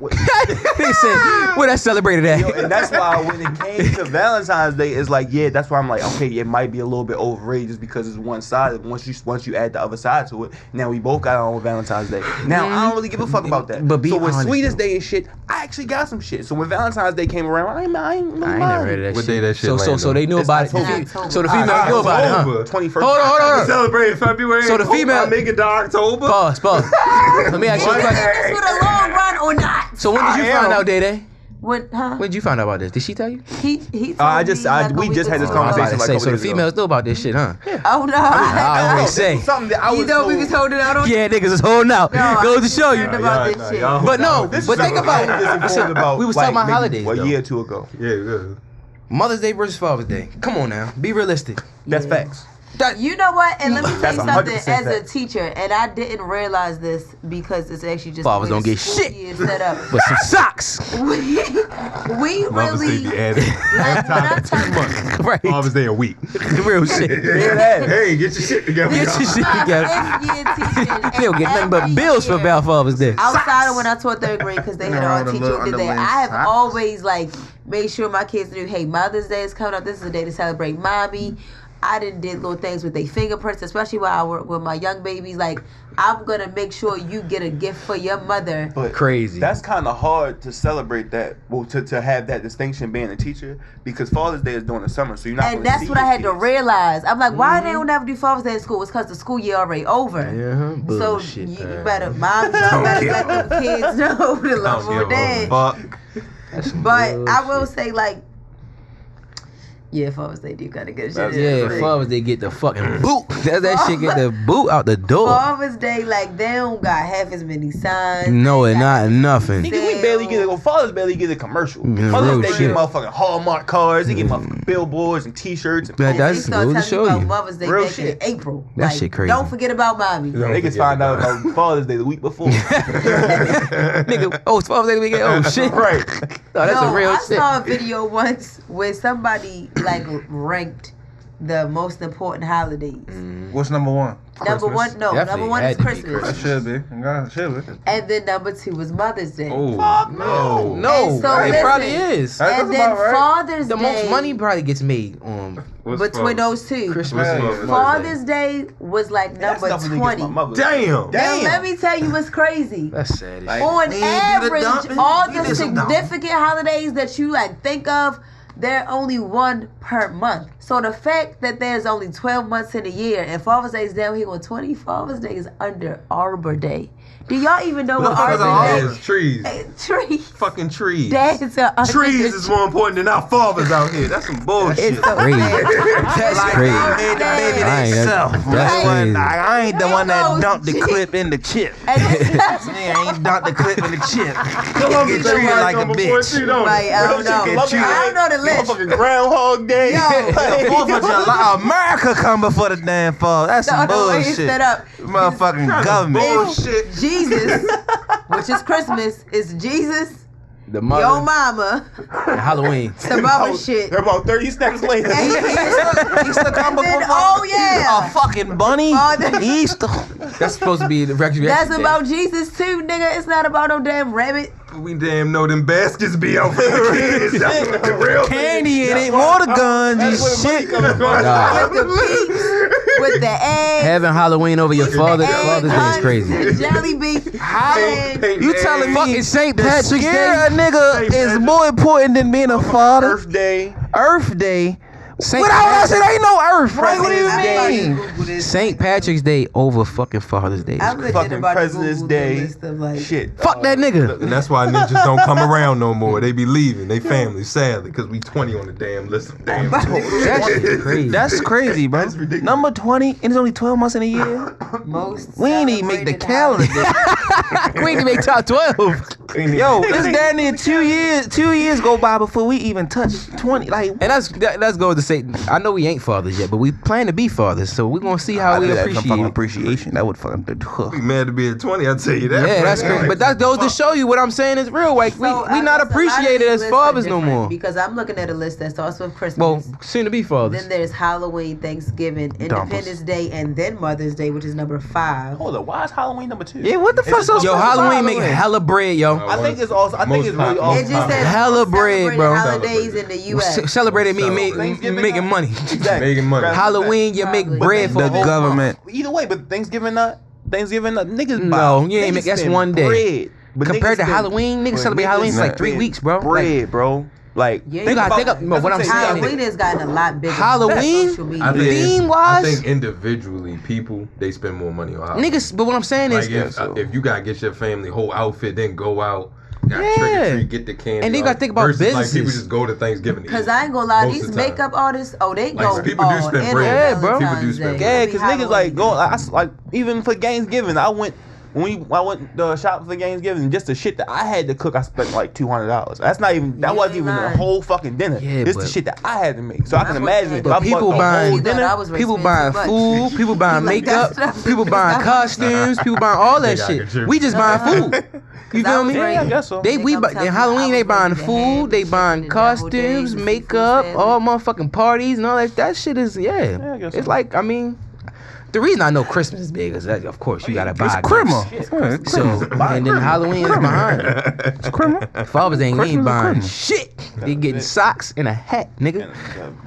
They said, where that celebrated at? Yo, and that's why when it came to Valentine's Day, it's like, yeah, that's why I'm like, okay, it might be a little bit overrated just because it's one sided. Once you add the other side to it, now we both got our own Valentine's Day. Now I don't really give a fuck about that. But be so with honest, Sweetest though. Day and shit, I actually got some shit. So when Valentine's Day came around, I ain't I ain't never heard of that What shit. day that shit so land they on? knew It's about it. October. So the females knew about it, huh? October. 21st. Hold on. Celebrate February. So the female- make it to October. Pause. Let me ask you a question. This with a long run or not? So when did you find out, Day? What? Huh? When did you find out about this? Did she tell you? He told we me like just a had week this or two I was conversation. about to like say, a so the couple days females knew about this shit, huh? Oh no! I always say. Something that I You was know we told- was holding out on. Yeah, niggas is holding out. No, Goes I to show you. concerned about this Nah, shit. y'all- But no, This but is think something about I was it. informed about. We was like, talking about maybe holidays, a though. year or two ago. Yeah, good. Mother's Day versus Father's Day. Come on now, be realistic. That's Yeah. facts. You know what? And let me tell That's you something. 100% As a fact. teacher, and I didn't realize this because it's actually just Fathers the way don't the get school shit. year is set up. But some socks. We Mother's Day really be added. like when I tell you. Right. Father's Day a week. Real shit. Hey, get your shit together. Get your shit together. Every year teaching. They don't get nothing but bills for Father's Day. Outside of when I taught third grade, because they had Around all the teachers little who did that. underlaying I have socks. always like made sure my kids knew, hey, Mother's Day is coming up. This is a day to celebrate mommy. I did little things with their fingerprints, especially when I work with my young babies. Like, I'm gonna make sure you get a gift for your mother. But Crazy. That's kind of hard to celebrate that. Well, to have that distinction being a teacher, because Father's Day is during the summer, so you're not. And gonna that's see what I your had to kids. realize. I'm like, why they don't never do Father's Day in school? It's because the school year already over. Yeah, So bullshit, you man. better, moms, y'all better let them kids know the love Don't of give dad. a fuck. That's some But I will bullshit. say, like, yeah, Father's Day do kind of good shit. Yeah, Father's Day get the fucking boot. That shit get the boot out the door. Father's Day, like, they don't got half as many signs. No, They it got not nothing. Nigga, we barely get it. Fathers barely get a commercial. Yeah, Mother's real Day shit. get motherfucking Hallmark cards. They get motherfucking billboards and T-shirts. And But They that's start good to telling show about you. Mother's Day Real back shit. in April. That Like, shit crazy. Don't forget about mommy. niggas find out about Father's Day the week before. Nigga, oh, it's Father's Day weekend. Oh shit. Right. Oh, that's No, a real I shit. saw a video once where somebody like ranked the most important holidays. What's number one? Number one, no, Definitely number one had is to be Christmas, That should be. God, should be. and then number two was Mother's Day. Oh, no. No, And so it listen, probably is. That's And then about right. Father's The Day, most money probably gets made on What's between Father's- those two. Christmas Man. and Father's Day was like That's number nothing against 20. my mother. Damn. Now let me tell you what's crazy. That's sad as Like, shit. On We ain't do the average, dumping. all We the did some dumping. significant holidays that you like think of, they're only one per month. So the fact that there's only 12 months in a year and Father's Day is down here on 20, Father's Day is under Arbor Day. Do y'all even know what Motherfuckers Arbor are Day always trees. is? Trees. Fucking trees. Dads are under Trees the is more important than our fathers out here. That's some bullshit. It's so Crazy. sad. That's Like, crazy. made the baby I ain't- themselves. that's crazy. I ain't the one that Oh, dumped the shit. clip in the chip. And it's Nigga, I ain't dumped the clip in the chip. You get treated like a bitch. right, I don't know. Get treated I don't know the list. Motherfucking Groundhog Day. Yo. The 4th of July, America come before the damn fall. That's some The way it's bullshit. set up. Motherfucking government. Bullshit. Jesus, which is Christmas, is Jesus, The your mother mama, and Halloween. some other shit. About 30 seconds later. And He still come then, before oh yeah, a fucking bunny. Father- Easter. That's supposed to be the resurrection. that's day. about Jesus too, nigga. It's not about no damn rabbit. We damn know them baskets be out for the kids. That's what the real Candy in it, water guns and shit. Nah. With the peeps, with the eggs, Having Halloween over your with the Father's egg Day is hunts, crazy. the jelly beans. Man, You telling me Fucking St. the Patrick's scare a Day. nigga is more important than being a father? Earth Day. Earth Day. St. Without us, it ain't no Earth, right? What do you President's mean? St. Patrick's Day over fucking Father's Day. I'm looking Fucking about to President's Google the Day. list of, like, Shit. Fuck that nigga. And that's why ninjas don't come around no more. They be leaving. They family, sadly, because we 20 on the damn list of damn about to toys. That shit crazy. That's crazy, bro. That's ridiculous. Number 20, and it's only 12 months in a year. most. We ain't even make the celebrated calendar. We need to make top 12. Yo, it's damn near 2 years. 2 years go by before we even touch 20. Like, And that's going to say, I know we ain't fathers yet, but we plan to be fathers, so we're gonna see how we appreciate it. appreciation. That would fucking Be mad to be at 20, I'll tell you that. Yeah, that's crazy. But that goes to show you what I'm saying is real. Like we not I guess a lot of appreciated these as lists fathers are no different more. Because I'm looking at a list that starts with Christmas. Well, soon to be fathers. Then there's Halloween, Thanksgiving, Independence Day, and then Mother's Day, which is number 5. Hold up, why is Halloween number 2? Yeah, what the fuck? So Yo, Halloween make hella bread, yo. I think it's also. I think it's really all. It just says Hella bread, bro. holidays in the U.S. Celebrated mean Thanksgiving making money. Exactly. Making money. Halloween, you make Probably. bread for the a whole government. Either way, but Thanksgiving, niggas. No, buy- you ain't niggas make- that's spend one day. Bread, but Compared to spend- Halloween, niggas but celebrate Halloween for like 3 spend weeks, bro. Bread, bro. Like, Yeah, You gotta think of no, what I'm saying. Halloween has gotten a lot bigger. Halloween? Social media. I think, Theme I wise, think individually, people, they spend more money on Halloween. niggas. But what I'm saying Like is, if you gotta get your family whole outfit, then go out, got trick Yeah. or treat, get the candy. And then you off, gotta think about versus, Like businesses. people just go to Thanksgiving. Cause I ain't gonna lie, Most these of the time. makeup artists, they Like, go people do all spend in bread. on Yeah, bro. People do Valentine's spend Day. yeah, It'll be because niggas like Halloween. go. Like even for Thanksgiving, I went shopping for Thanksgiving. Just the shit that I had to cook, I spent like $200. That's not even. That You wasn't ain't even the lying. whole fucking dinner. Yeah, It's the but- shit that I had to make. So I can That's what imagine I'm if saying. I But people bought the buying- whole You thought dinner. I was people spending buying too much. food, people buying Like, makeup, that's what people I'm buying saying. costumes, people buying all that They got shit. contribute. We just buying food. You Cause I feel was me? ready- Yeah, I guess so. They Nigga, we I'm bu- telling in you, Halloween I they was buying ready to have food, they the buying chicken, the double days, costumes, the makeup, seafood all sandwich. motherfucking parties and all that. That shit is I guess It's so. like the reason I know Christmas is big is that of course you gotta buy It's gifts. criminal. So and then Halloween is behind it. It's criminal. Fathers ain't Christmas is buying criminal. shit. They getting socks and a hat, nigga.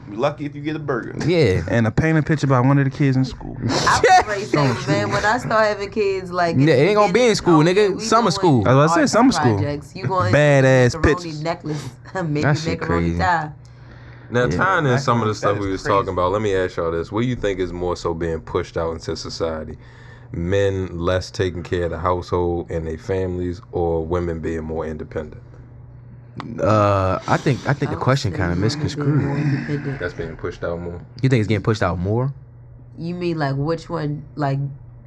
Be lucky if you get a burger. Yeah. And a painted picture by one of the kids in school. I was ready to say, man, when I start having kids, like Yeah, it ain't gonna be in school, nigga. we Summer going school. I was about to say, art summer school. projects. You going Badass macaroni pictures. necklace, maybe That shit macaroni crazy. tie. Now, Yeah. tying in some of the That stuff is we was crazy. talking about, let me ask y'all this. What do you think is more so being pushed out into society? Men less taking care of the household and their families, or women being more independent? I think the question kind of More misconstrued. independent. That's being pushed out more. You think it's getting pushed out more? You mean like which one? Like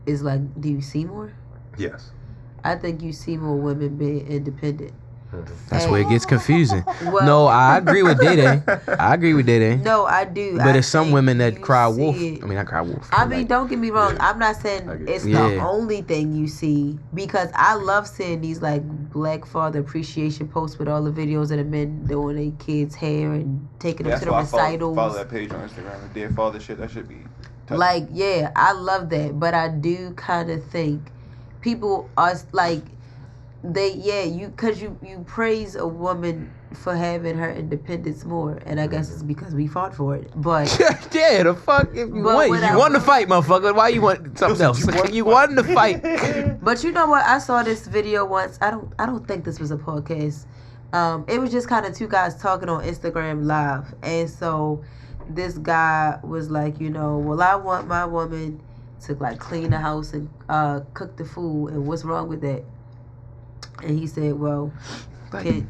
is like? Do you see more? Yes. I think you see more women being independent. That's where it gets confusing. Well- No, I agree with Dede. I agree with Dede. No, I do. But I there's some think women that you cry see wolf. it. I mean, not cry wolf. I mean, like, don't get me wrong. Yeah. I'm not I saying get it's it. the Yeah. only thing you see because I love seeing these like Black Father appreciation posts with all the videos of the men doing their kids' hair and taking them That's to the why I recitals. follow that page on Instagram. The Dear Father shit. That should be. tough. Like, yeah, I love that, but I do kind of think people are like you praise a woman for having her independence more, and I guess it's because we fought for it. But yeah, the fuck if you But won, what you I won the will- fight, motherfucker. Why you want something else? You won the fight. But you know what? I saw this video once. I don't think this was a podcast. It was just kind of two guys talking on Instagram Live, and so this guy was like, well, I want my woman to like clean the house and cook the food, and what's wrong with that? And he said, well,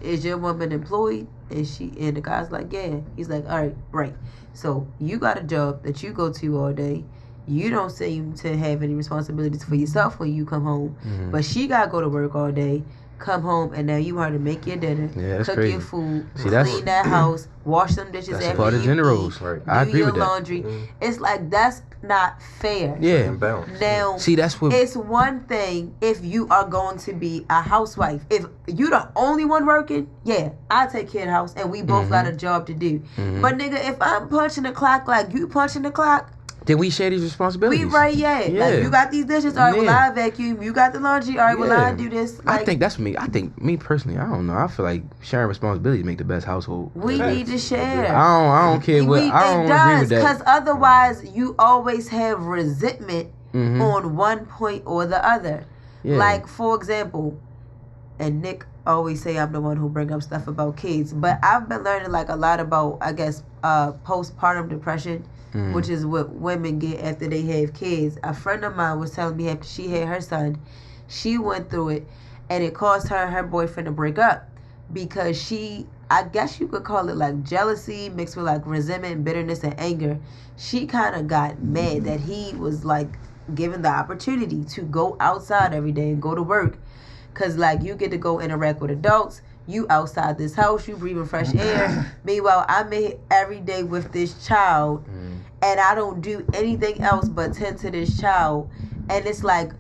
is your woman employed? And the guy's like, yeah. He's like, all right, right. So you got a job that you go to all day. You don't seem to have any responsibilities for yourself when you come home. Mhm. But she got to go to work all day, come home, and now you want to make your dinner, Yeah, that's cook crazy. your food, See, that's- clean that house, wash some dishes That's after part of you gender eat, roles. Right. I do agree your with that. laundry. Mhm. It's like, that's not fair. Yeah. Imbalance. Now, See, that's what. it's one thing if you are going to be a housewife. If you the only one working, yeah, I take care of the house and we both got a job to do. Mhm. But nigga, if I'm punching the clock like you punching the clock, Then we share these responsibilities. we right, yeah. Yeah. Like you got these dishes, all right, well Yeah. I vacuum. You got the laundry, all right, well Yeah. I do this. Like, I think that's me. I think me personally. I don't know. I feel like sharing responsibilities make the best household. we need to share. I don't care what. I don't agree with that. Because otherwise you always have resentment Mhm. on one point or the other. Yeah. Like, for example, and Nick always say I'm the one who bring up stuff about kids, but I've been learning like a lot about, I guess, postpartum depression, Mm. which is what women get after they have kids. A friend of mine was telling me after she had her son, she went through it, and it caused her and her boyfriend to break up because I guess you could call it like jealousy mixed with like resentment, bitterness, and anger. She kind of got mad that he was like given the opportunity to go outside every day and go to work. Cause like you get to go interact with adults, You outside this house, you breathing fresh air. Meanwhile, I'm in here every day with this child, and I don't do anything else but tend to this child. And it's like,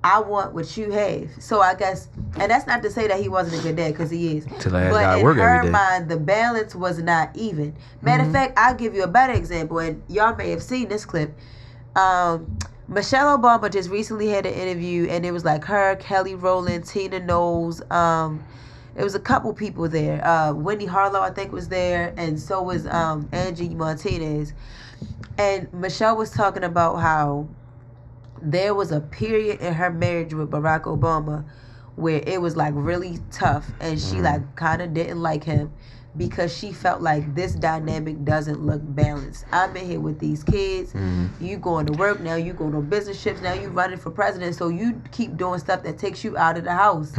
I want what you have. So I guess, and that's not to say that he wasn't a good dad, because he is. Till I But gotta in work every her day. mind, the balance was not even. Matter of fact, I'll give you a better example, and y'all may have seen this clip. Michelle Obama just recently had an interview, and it was like her, Kelly Rowland, Tina Knowles. It was a couple people there. Wendy Harlow, I think, was there, and so was Angie Martinez. And Michelle was talking about how there was a period in her marriage with Barack Obama where it was like really tough, and she like kind of didn't like him because she felt like this dynamic doesn't look balanced. I'm in here with these kids. You going to work now, you going on business trips now, you running for president, so you keep doing stuff that takes you out of the house.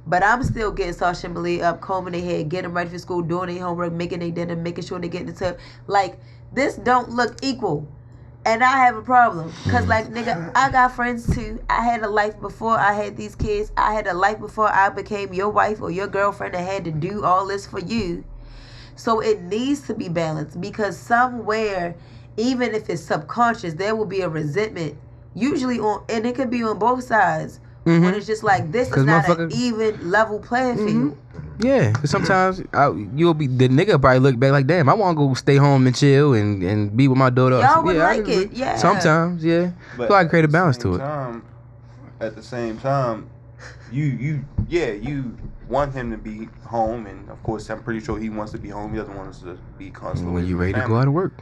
But I'm still getting Sasha and Malia up, combing their hair, getting them ready for school, doing their homework, making their dinner, making sure they get in the tub. Like, this don't look equal. And I have a problem. Because, like, nigga, I got friends, too. I had a life before I had these kids. I had a life before I became your wife or your girlfriend and had to do all this for you. So it needs to be balanced. Because somewhere, even if it's subconscious, there will be a resentment. Usually on, and it could be on both sides. When it's just like, this is not an even level playing field. Yeah, 'cause sometimes you'll be the nigga probably look back like, damn, I want to go stay home and chill and be with my daughter. Y'all would yeah, like it, yeah. Sometimes, yeah. So I create a balance to it. At the same time, you want him to be home, and of course, I'm pretty sure he wants to be home. He doesn't want us to be constantly. When you ready to family. go out to work.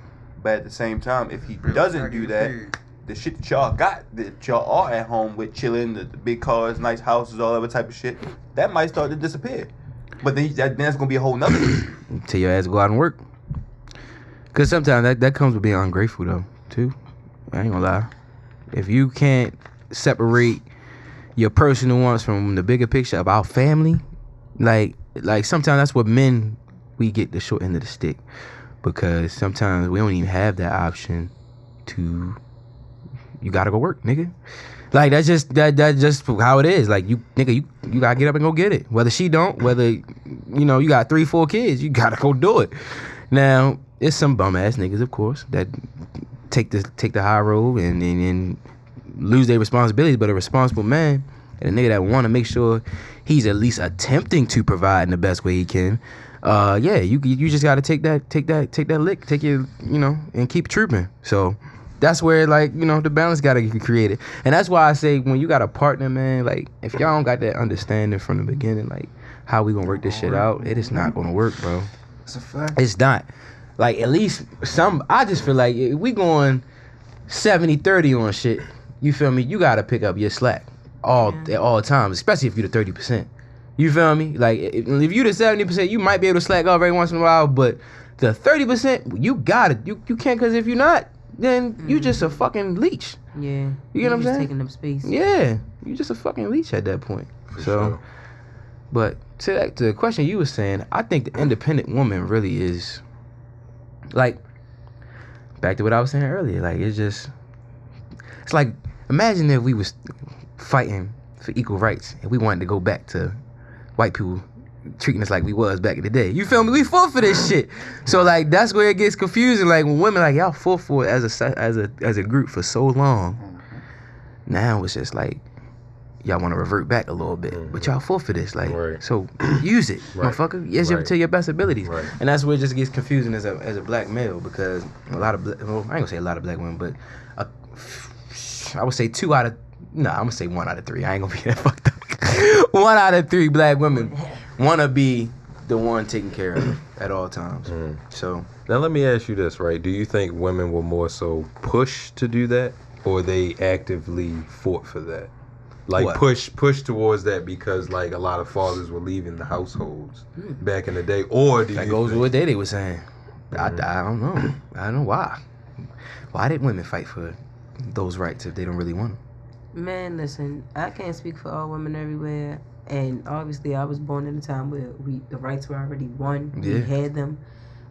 But at the same time, if he doesn't do that, the shit that y'all got, that y'all are at home with, chilling, the big cars, nice houses, all that type of shit, that might start to disappear. But then that's gonna be a whole nother thing. Tell your ass to go out and work. Cause sometimes that comes with being ungrateful though, too. I ain't gonna lie. If you can't separate your personal wants from the bigger picture of our family, like sometimes that's what men, we get the short end of the stick. Because sometimes we don't even have that option to, you gotta go work, nigga. Like that's just how it is. Like you gotta get up and go get it. Whether she don't, whether you got 3-4 kids, you gotta go do it. Now it's some bum ass niggas, of course, that take the high road and lose their responsibilities. But a responsible man and a nigga that want to make sure he's at least attempting to provide in the best way he can. You just gotta take that lick, take your and keep trooping. So. That's where, the balance got to get created. And that's why I say when you got a partner, man, like, if y'all don't got that understanding from the beginning, like, how we going to work this shit out, it is not going to work, bro. It's a fact. It's not. Like, at least I just feel like if we going 70-30 on shit, you feel me? You got to pick up your slack at all times, especially if you're the 30%. You feel me? Like, if you the 70%, you might be able to slack off every once in a while, but the 30%, you got it. You can't, because if you're not, then you just a fucking leech. Yeah. You get what I'm saying? Taking up space. Yeah. You just a fucking leech at that point. For sure. But to the question you were saying, I think the independent woman really is, like, back to what I was saying earlier, like, it's like, imagine if we was fighting for equal rights and we wanted to go back to white people treating us like we was back in the day. You feel me? We fought for this shit. So like that's where it gets confusing. Like when women like y'all fought for it as a group for so long. Now it's just like y'all want to revert back a little bit, but y'all fought for this. Like so use it, motherfucker. Yes, to your best abilities. Right. And that's where it just gets confusing as a black male because a lot of I ain't gonna say a lot of black women, but I would say I'm gonna say 1 out of 3. I ain't gonna be that fucked up. 1 out of 3 black women want to be the one taken care of at all times. So now let me ask you this, right? Do you think women were more so pushed to do that, or they actively fought for that? Like what? push towards that because like a lot of fathers were leaving the households back in the day, or do that you goes think... with what they were saying. I don't know. I don't know why. Why did women fight for those rights if they don't really want them? Man, listen, I can't speak for all women everywhere. And obviously, I was born in a time where the rights were already won. Yeah. We had them.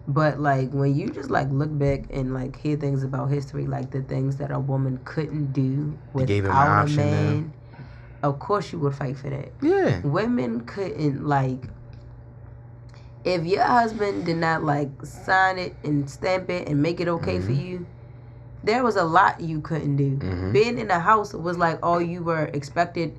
But, like, when you just, like, look back and, like, hear things about history, like the things that a woman couldn't do without a man, of course you would fight for that. Yeah. Women couldn't, like, If your husband did not like sign it and stamp it and make it okay for you, there was a lot you couldn't do. Being in the house was like all you were expected,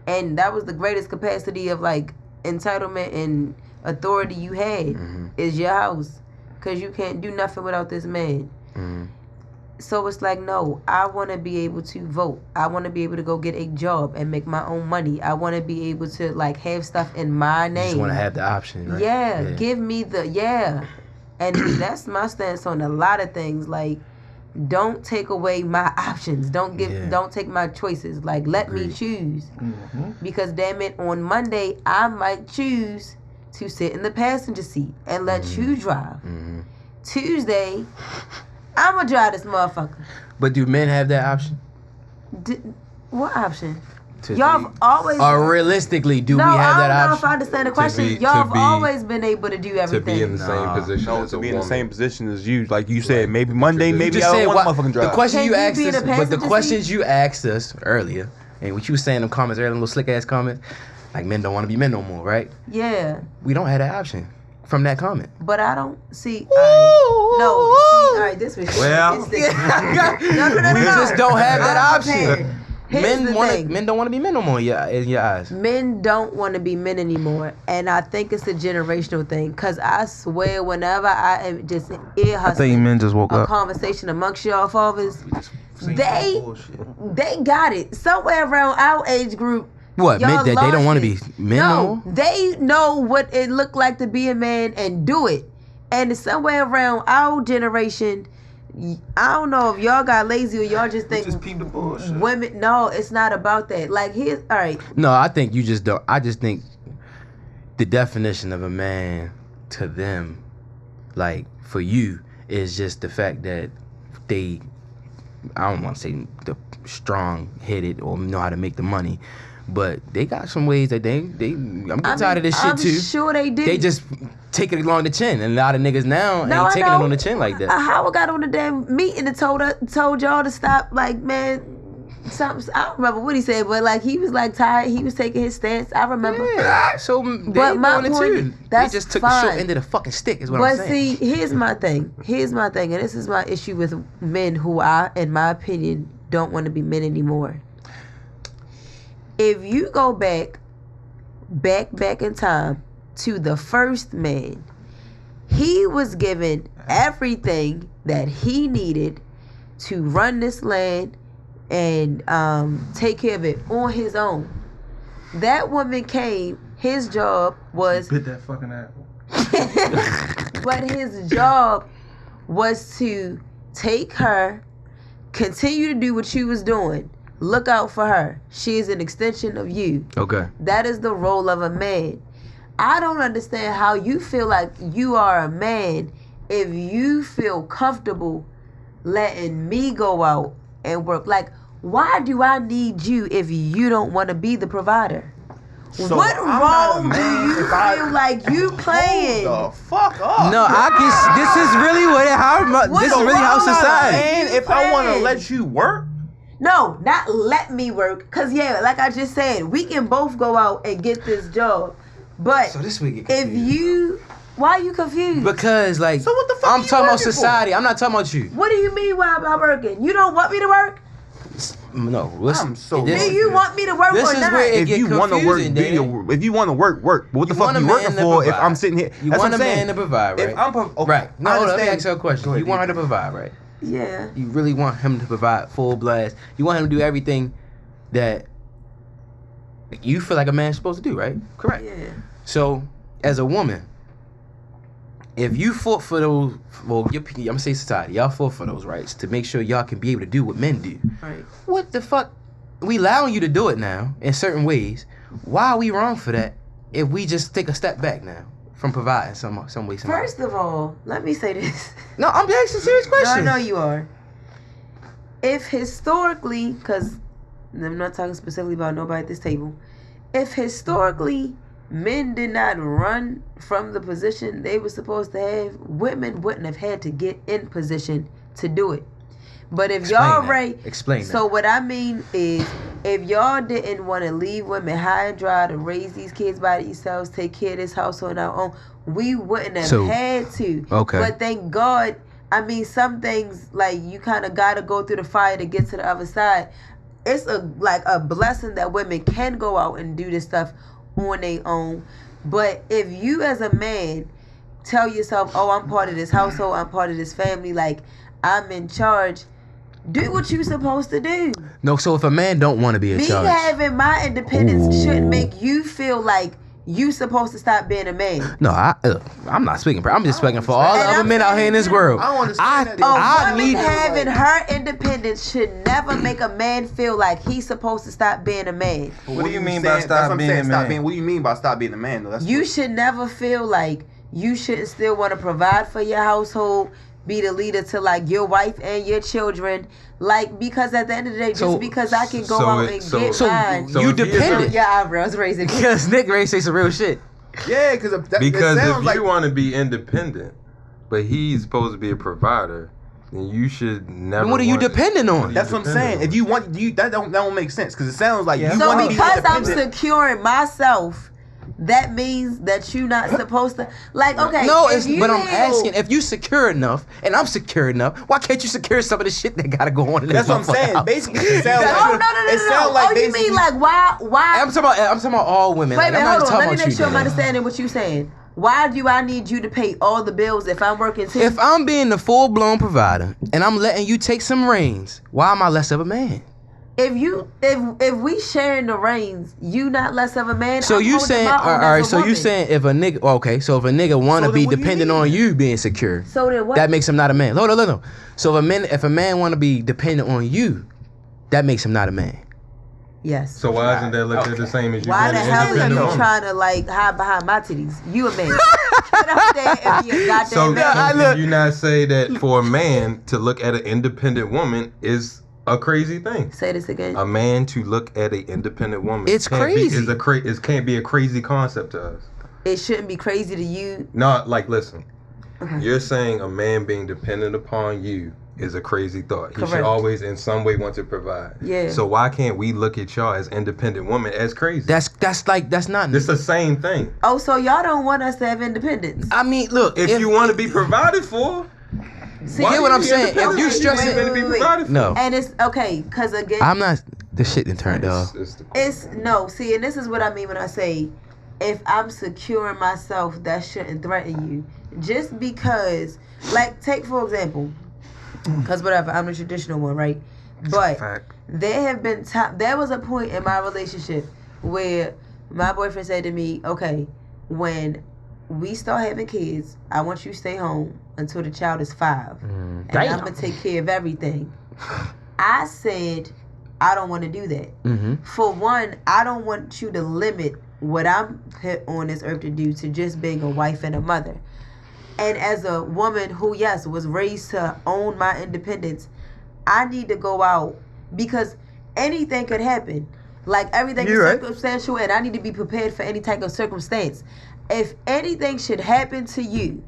and that was the greatest capacity of like entitlement and authority you had is your house, because you can't do nothing without this man. So it's like, no, I want to be able to vote. I want to be able to go get a job and make my own money. I want to be able to like have stuff in my name. You just want to have the option, right? Yeah, give me the, and that's my stance on a lot of things. Like, don't take away my options. Don't take my choices. Like, let me choose. Because damn it, on Monday I might choose to sit in the passenger seat and let you drive. Tuesday, I'm gonna drive this motherfucker. But do men have that option? What option? Y'all have always. Or realistically, do we have that option? I don't know if I understand the question. Y'all have always been able to do everything. To be in the same position as to a be in woman. the same position as you. Like you said, maybe Monday, maybe just I said don't want to motherfucking drive. The question Can you you asked be in us, a but the passenger questions seat? you asked us earlier, and what you was saying in them comments earlier, little slick ass comments, like men don't want to be men no more, right? Yeah. We don't have that option from that comment. But I don't see. All right, this was. Well. No. We just don't have that option. Men Men don't want to be men no more in your eyes. Men don't want to be men anymore, and I think it's a generational thing. Cause I swear, whenever I am just ear hustling, men just woke a conversation amongst y'all fathers, they got it somewhere around our age group. What? Y'all They don't want to lost be men no more? They know what it looked like to be a man and do it. And it's somewhere around our generation. I don't know if y'all got lazy or y'all just think just peep the bullshit. women. No, it's not about that. Like, here's all right. No, I think you just don't. I just think the definition of a man to them, like for you, is just the fact that they, I don't want to say the strong-headed or know how to make the money, but they got some ways that I'm getting tired of this shit too. I'm sure they did. They just take it along the chin, and a lot of niggas now ain't taking it on the chin like that. Howard got on the damn meeting and told y'all to stop. Like, man, something. I don't remember what he said, but like he was like tired. He was taking his stance. I remember. Yeah, so they But my doing it point, too. that's They just took the fine. short end of the fucking stick. Is what But I'm saying. see, here's my thing, and this is my issue with men who in my opinion, don't want to be men anymore. If you go back in time to the first man, he was given everything that he needed to run this land and take care of it on his own. That woman came, his job was Bit that fucking apple. but his job was to take her, continue to do what she was doing, look out for her. She is an extension of you. Okay. That is the role of a man. I don't understand how you feel like you are a man if you feel comfortable letting me go out and work. Like, why do I need you if you don't want to be the provider? So what I'm not a role do man you if I- feel like you playing? Hold the fuck up. No, I guess this is really this is really how society. And if I want to let you work, No, not let me work. Cause yeah, like I just said, we can both go out and get this job. But So this week, why are you confused? because like, So what the fuck I'm are you talking about working for? society. I'm not talking about you. What do you mean why am I working? You don't want me to work? No, listen. I'm so this, Do you want me to work this or is not? where it if get you want to work, confusing, do Danny. your, if you want to work. But what the You fuck want a you man working to for if provide. I'm sitting here? You That's want what a I'm saying. man to provide, right? If I'm right. No, I hold on, let me understand. ask you a question. Go ahead, You want her to D. provide, right? Yeah. You really want him to provide full blast. You want him to do everything that you feel like a man's supposed to do, right? Correct. Yeah. So, as a woman, if you fought for those, well, I'm gonna say society, y'all fought for those rights to make sure y'all can be able to do what men do. Right. What the fuck? We allowing you to do it now in certain ways. Why are we wrong for that if we just take a step back now from providing some way, somehow? First of all, let me say this. No, I'm asking serious questions. No, I know you are. If historically, because I'm not talking specifically about nobody at this table, if historically men did not run from the position they were supposed to have, women wouldn't have had to get in position to do it. But if Explain y'all that. right, Explain so that. what I mean is, if y'all didn't want to leave women high and dry to raise these kids by themselves, take care of this household on our own, we wouldn't have had to. Okay. But thank God, I mean, some things, like, you kind of got to go through the fire to get to the other side. It's a blessing that women can go out and do this stuff on their own. But if you as a man tell yourself, oh, I'm part of this household, I'm part of this family, like, I'm in charge, do what you're supposed to do. No, so if a man don't want to be in charge. Me having my independence shouldn't make you feel like you supposed to stop being a man. No, I'm not speaking. I'm just speaking for all the other men out here in this world. I don't understand A woman having her independence should never make a man feel like he's supposed to stop being a man. What do you mean by stop being a man? What do you mean by stop being a man? Though? You should never feel like you shouldn't still want to provide for your household, be the leader to like your wife and your children, like, because at the end of the day, just because I can go out and get mine. So you dependent. Your eyebrows raising. Because Nick Ray say some real shit. Yeah, because if you want to be independent, but he's supposed to be a provider, then you should never. What are you depending on? That's what I'm saying. If you want, that don't make sense because it sounds like you want So to be because I'm independent. securing myself, that means that you're not supposed to, like, okay. No, but I'm asking, if you secure enough and I'm secure enough, why can't you secure some of the shit that gotta go on in this? That's what I'm saying. House? Basically, it sounds No. like You mean like why? I'm talking about all women. Wait a minute, hold on. Let me make sure I'm man. understanding what you're saying. Why do I need you to pay all the bills if I'm working too? If I'm being the full-blown provider and I'm letting you take some reins, why am I less of a man? If we sharing the reins, you not less of a man. So you saying, all right? So you saying if a nigga, okay? So if a nigga want to be dependent on you being secure, so then what? that makes him not a man. No. So if a man want to be dependent on you, that makes him not a man. Yes. So why isn't that looked at the same as you? Why the being hell are independent you woman? trying to like hide behind my titties? You a man. Get up there if you goddamn So man. can you not say that for a man to look at an independent woman is a crazy thing? Say this again. A man to look at an independent woman, It's crazy. It can't be a crazy concept to us. It shouldn't be crazy to you. No, like listen, you're saying a man being dependent upon you is a crazy thought. He should Correct. always in some way want to provide. Yeah. So why can't we look at y'all as independent women as crazy? That's not. It's the same thing. Oh, so y'all don't want us to have independence? I mean, look. If you want to be provided for, See, why get what do I'm be saying? independent? If you stressing- You ain't gonna be provided for. No. And it's okay, cause again, I'm not. The shit done turned off. it's no. See, and this is what I mean when I say, if I'm securing myself, that shouldn't threaten you. Just because, like, take for example, because whatever, I'm the traditional one, right? But there have been there was a point in my relationship where my boyfriend said to me, okay, when we start having kids, I want you to stay home until the child is 5. And I'm going to take care of everything. I said, I don't want to do that. Mm-hmm. For one, I don't want you to limit what I'm put on this earth to do to just being a wife and a mother. And as a woman who, yes, was raised to own my independence, I need to go out because anything could happen. Like, everything is circumstantial, and I need to be prepared for any type of circumstance. If anything should happen to you,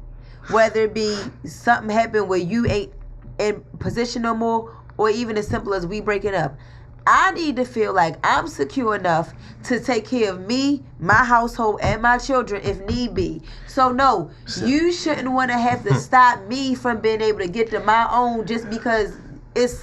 whether it be something happen where you ain't in position no more, or even as simple as we breaking up, I need to feel like I'm secure enough to take care of me, my household, and my children if need be. So no, you shouldn't want to have to stop me from being able to get to my own just because it's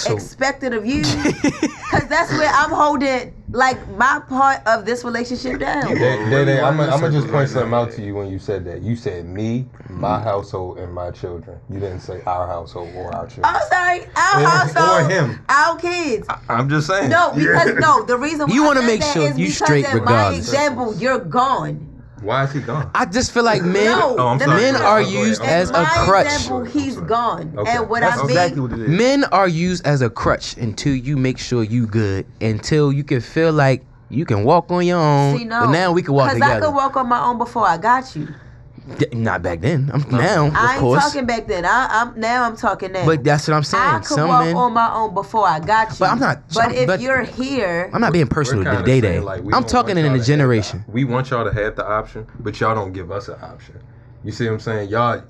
expected of you. Because that's where I'm holding, like, my part of this relationship down. I'm gonna just point something out to you when you said that. You said me, my household, and my children. You didn't say our household or our children. I'm sorry, our household, or him. our kids. I'm just saying. No, because the reason why You I wanna said make that sure is you because straight in regardless. my example, you're gone. Why is he gone? I just feel like men. No, I'm sorry. Men are used Okay. as In a my crutch. example, he's gone. Okay. And what That's I mean, exactly what it is. Men are used as a crutch until you make sure you good, until you can feel like you can walk on your own. see, no, But now we can walk because I together. could walk on my own before I got you. Not back then. Now, I of ain't course. talking back then. I'm talking now. But that's what I'm saying. I could Some walk men. on my own before I got you. But I'm not- But if but- you're here, I'm not being personal We're to kinda day saying, day. like, we I'm don't talking want in y'all a to generation. have we want y'all to have the option, but y'all don't give us an option. You see what I'm saying? Y'all,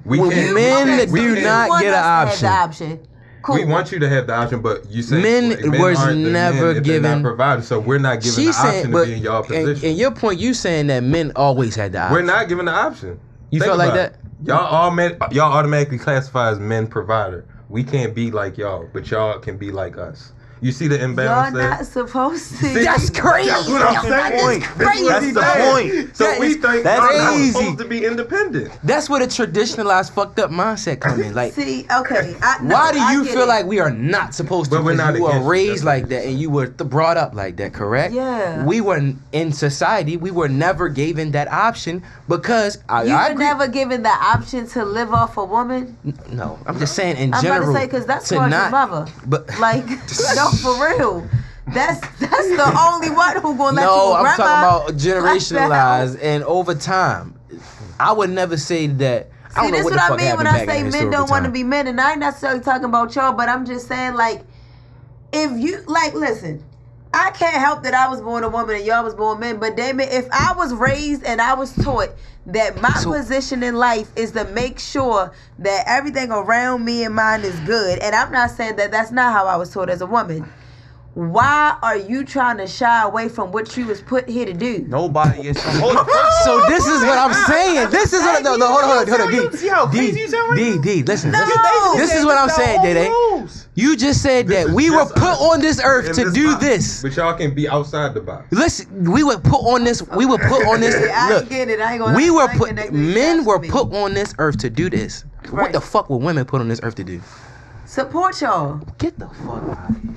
we Well, can't. men we that can't- we do can't- not want get us an to have option. the option. Cool. We want you to have the option, but you say Men was aren't the never men if they're given- not provided, so we're not given the She's option saying, to but be in y'all position. and your point, you saying that men always had the option. We're not given the option. You Think feel like about that? it. Y'all automatically classify as men provider. We can't be like y'all, but y'all can be like us. You see the Y'all imbalance there? not supposed to. That's crazy. That's what I'm saying. That's the point. So That we is- think that's y'all not crazy. supposed to be independent. That's where the traditionalized fucked up mindset come in. Like, See, okay. why do you get feel it. like we are not supposed to? But we're Because not you were against it, raised that's like what that, and you were brought up like that, correct? Yeah. We were in society. We were never given that option because I You were agree. never given the option to live off a woman? No, I'm just saying in I'm general. about to say, because that's to called your not- mother. But Like, no, for real. That's the only one who gonna let you no, go. I'm Grandma, talking about what the hell? generationalized and over time. I would never say that. I See, don't know this what what the I fuck mean when happened I back say in men historical don't want to time. be men, and I ain't necessarily talking about y'all, but I'm just saying, like, if you like, listen, I can't help that I was born a woman and y'all was born men, but damn it, if I was raised and I was taught that my position in life is to make sure that everything around me and mine is good, and I'm not saying that that's not how I was taught as a woman. Why are you trying to shy away from what you was put here to do? Nobody is. Hold on. So this is what I'm saying. This is what. No, hold on. You see how crazy you sound right D. Listen. No. This is what I'm saying, Day. You just said This that is we were just put us on this earth in to this do box. this. But y'all can be outside the box. Listen, we were put on this. We were put on this. I Look, ain't get it. I ain't gonna we lie. were I ain't put. connecting these Men dots were to me. put on this earth to do this. What Right. the fuck were women put on this earth to do? Support y'all. Get the fuck out of here.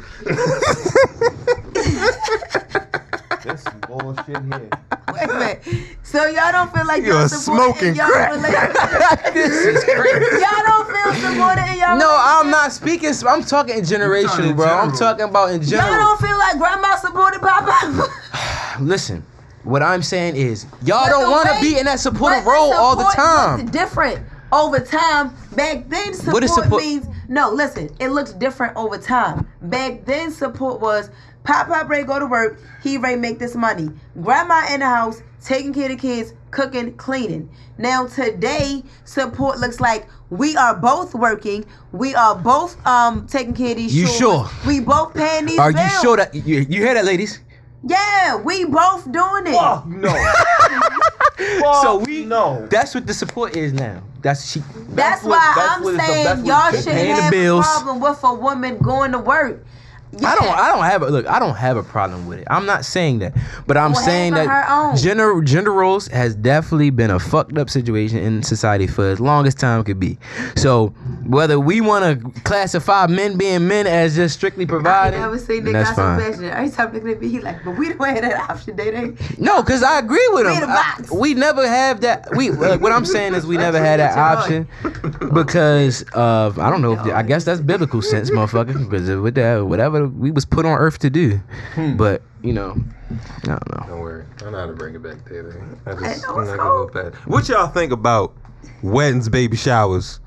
This some bullshit here. Wait a minute. So y'all don't feel like You're y'all supported smoking in y'all crack. relationship? This is crazy. Y'all don't feel supported in y'all No, relationship? I'm not speaking. I'm talking in generational, in bro. I'm general. talking about in Y'all general. don't feel like grandma supported Papa? Listen, what I'm saying is, y'all But don't the want to way- be in that supportive but role all the support time. looks different over time. Back then, What is support support? means no. Listen, it looks different over time. Back then, support was Papa Ray go to work. He Ray make this money. Grandma in the house taking care of the kids, cooking, cleaning. Now today, support looks like we are both working. We are both taking care of these. You chores. sure? We both paying these Are bills. you sure that you hear that, ladies? Yeah, we both doing it. Fuck no. So we no. That's what the support is now. That's she. That's what- why that's I'm what it's- saying that's what y'all it's shouldn't paying the have a bills. problem with a woman going to work. Yeah. I don't have a look. I don't have a problem with it. I'm not saying that, but I'm Well, saying have that her own. gender roles has definitely been a fucked up situation in society for as long as time could be. So whether we want to classify men being men as just strictly I providing, never seen then niggas that's got so fine. passionate. Every time they be he like, but we don't have that option, they. No, because I agree with We him. in a box. We never have that. We like, what I'm saying is we never had that option because of I don't know. If, I guess that's biblical sense, motherfucker. Because with that, whatever we was put on earth to do, but you know, I don't know. Don't worry. I know how to bring it back there. I I just know I'm it's not cool. gonna bad. What y'all think about weddings, baby showers,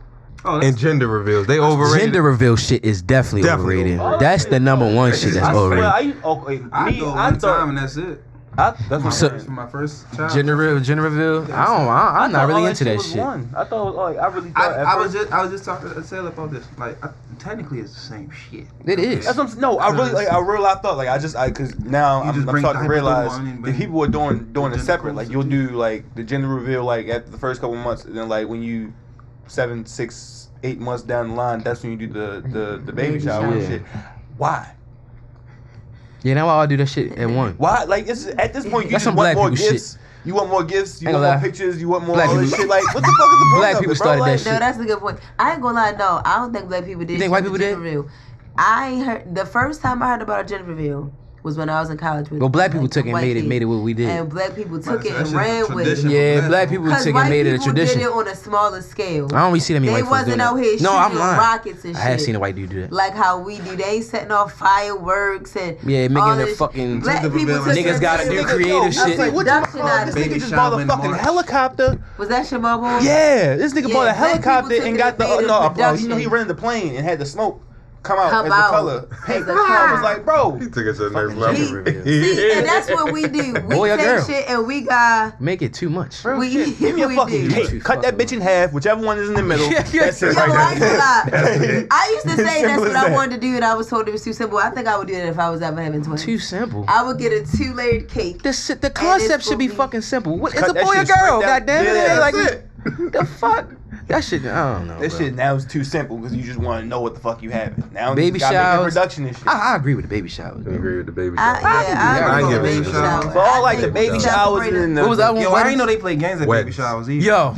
Oh, and that's gender reveals? They overrated. Gender reveal shit is definitely Definitely overrated. overrated. That's the number one shit that's I swear, overrated. I go one time and that's it. That's My what So- first, my first child. Gender reveal. I'm not really into that shit. I thought, like, I really thought. I was just talking to Sale about this. Like, technically, it's the same shit. It is. That's what I'm saying. No, I thought, like, because now You I'm just bring starting to the realize one and that bring people are doing it gender separate. Like, you'll codes do like the gender reveal like after the first couple months, and then like when you 7, 6, 8 months down the line, that's when you do the baby shower and shower. shit. Why? Yeah, now I'll do that shit at one. Why? Like, it's at this point you That's just some want black more people gifts. You want more gifts. You Ain't want gonna more lie. pictures. You want more Black all this people- shit. Like, what the fuck is the point Black of people it, bro? started that Like, shit. No, that's a good point. I ain't gonna lie, no. I don't think black people did. You think white shit people with did? gender reveal. I ain't heard the first time I heard about a gender reveal was when I was in college with. Well, black people like, took it and white made it kids. what we did. And black people took it That and shit's a ran with it. tradition. Yeah, black people Because took it white and made it a people tradition. did it on a smaller scale. I don't really see that many They white folks doing wasn't out that. here No, I'm shooting lying. rockets and I shit. have seen a white dude do that. Like how we do. They ain't setting off fireworks and Yeah, making all the this- fucking black Gender people reveal took niggas it gotta and do made it- creative Yo, shit. that's production out of This it. Baby nigga just shower bought a in fucking March. helicopter. Was that your mama? Yeah, this nigga Yeah, bought a black people helicopter took and it got and the made it you know he production. rented the plane and had the smoke. come out as the color. Pink. I was like, bro. He took it to the next Fucking level. See, and that's what we do. We Boy or take girl? shit and we got. Make it too much. Real We- shit. Give me a we fucking do. cake. Cut that bitch in half, whichever one is in the middle. That's it Yo, right I ain't there. gonna lie. I used to say that's Simple what as I that. wanted to do, and I was told it was too simple. I think I would do it if I was ever having twins. Too simple. I would get a 2-layered cake. The concept should be gonna be- fucking simple. What is Cut a that boy or shit straight girl? down. God damn it! Yeah, It ain't like that's it. the fuck. That shit. I don't know. This bro. shit now is too simple because you just want to know what the fuck you having. Now Baby you gotta make showers. the production and shit. I agree with the baby showers. I agree with the baby I shower. agree ain't with giving baby it shower. up. For all I like the think baby we showers separated- and the. What was that one? Yo, I didn't know they play games at baby Weddings. showers either. Yo,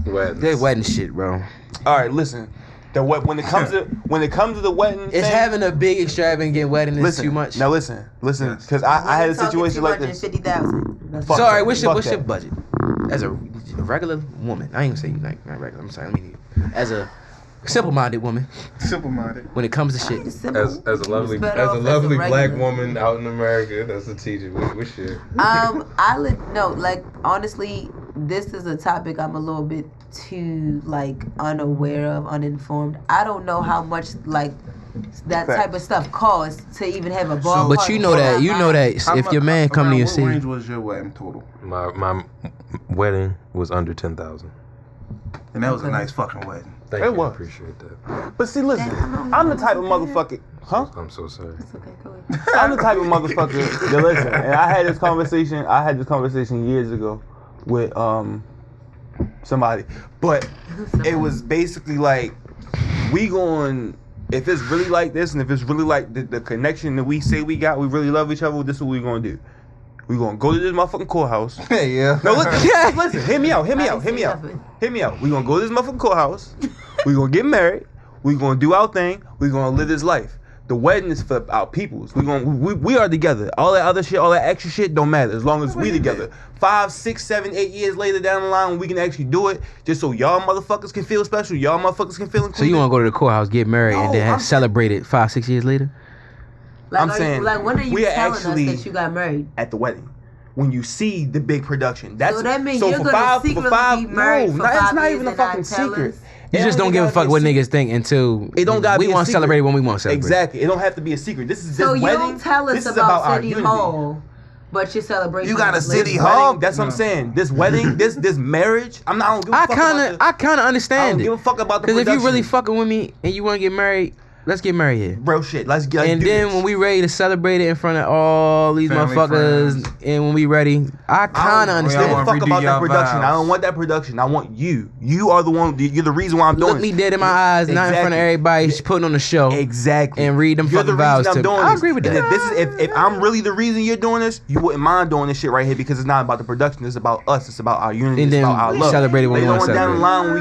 Weddings. they wedding shit, bro. All right, listen. When it comes to the wedding, It's thing, having a big extravagant wedding is listen, too much. Now listen, Yes. because I had a situation like this. 250,000. Fuck Sorry, that. what's your Fuck that. budget? As a regular woman, I ain't gonna say like not regular. I'm sorry. Let me as a simple-minded woman Simple minded. when it comes to shit. As a lovely black woman out in America, that's a teacher. What shit? Honestly, this is a topic I'm a little bit too like unaware of, uninformed. I don't know how much like that type of stuff costs to even have a ballpark. But you know that if your man come to your What city, range was your wedding total? My wedding was under 10,000. And that was a nice fucking wedding. Thank It you. was. Appreciate that. But see, listen, I'm the type of motherfucker, huh? I'm so sorry. It's okay, go ahead. I'm the type of motherfucker that listen. And I had this conversation years ago with somebody, but it was basically like we going. If it's really like this, and if it's really like the connection that we say we got, we really love each other. This is what we gonna do. We gonna go to this motherfucking courthouse. Yeah. No, listen. Hear me out. We gonna go to this motherfucking courthouse. We gonna get married. We gonna do our thing. We gonna live this life. The wedding is for our peoples. We are together. All that other shit, all that extra shit don't matter as long as we together. 5, 6, 7, 8 years later down the line, we can actually do it. Just so y'all motherfuckers can feel special. Y'all motherfuckers can feel included. so you want to go to the courthouse, get married, and then I'm- celebrate it 5, 6 years later? Like, I'm saying, like when are you we are telling actually- us that you got married? at the wedding? When you see the big production, that's So that means so you're for gonna five, secretly for five, be married no, for it's 5 not years even a and not fucking tell secret. us? You just don't give a fuck what niggas think until It don't gotta we be a want to secret. celebrate when we want to celebrate. Exactly. It don't have to be a secret. This is So this you wedding. don't tell us This is about our City unity. Hall, but you're celebrating. You got a later. City This Hall? wedding, that's what I'm saying. This wedding, this marriage. I don't give a I fuck kind about of the, I kind of I understand don't give a it. fuck about the Because if production. you really fucking with me and you want to get married, let's get married here. Bro, shit. Let's get. And then when we ready to celebrate it in front of all these Family, motherfuckers, friends. and when we ready, I kind of I don't give understand. a wanna fuck redo about that y'all production. vows. I don't want that production. I want you. You are the one. You're the reason why I'm doing Look me this. dead in my eyes, not in front of Exactly. everybody, just putting on a show. Exactly. And read them You're the fucking vows reason to I'm me. doing I this. agree with And that. if this is if I'm really the reason you're doing this, you wouldn't mind doing this shit right here because it's not about the production. It's about us. It's about our unity. And it's then about our love. celebrate it when we Later wanna on down the celebrate. line, when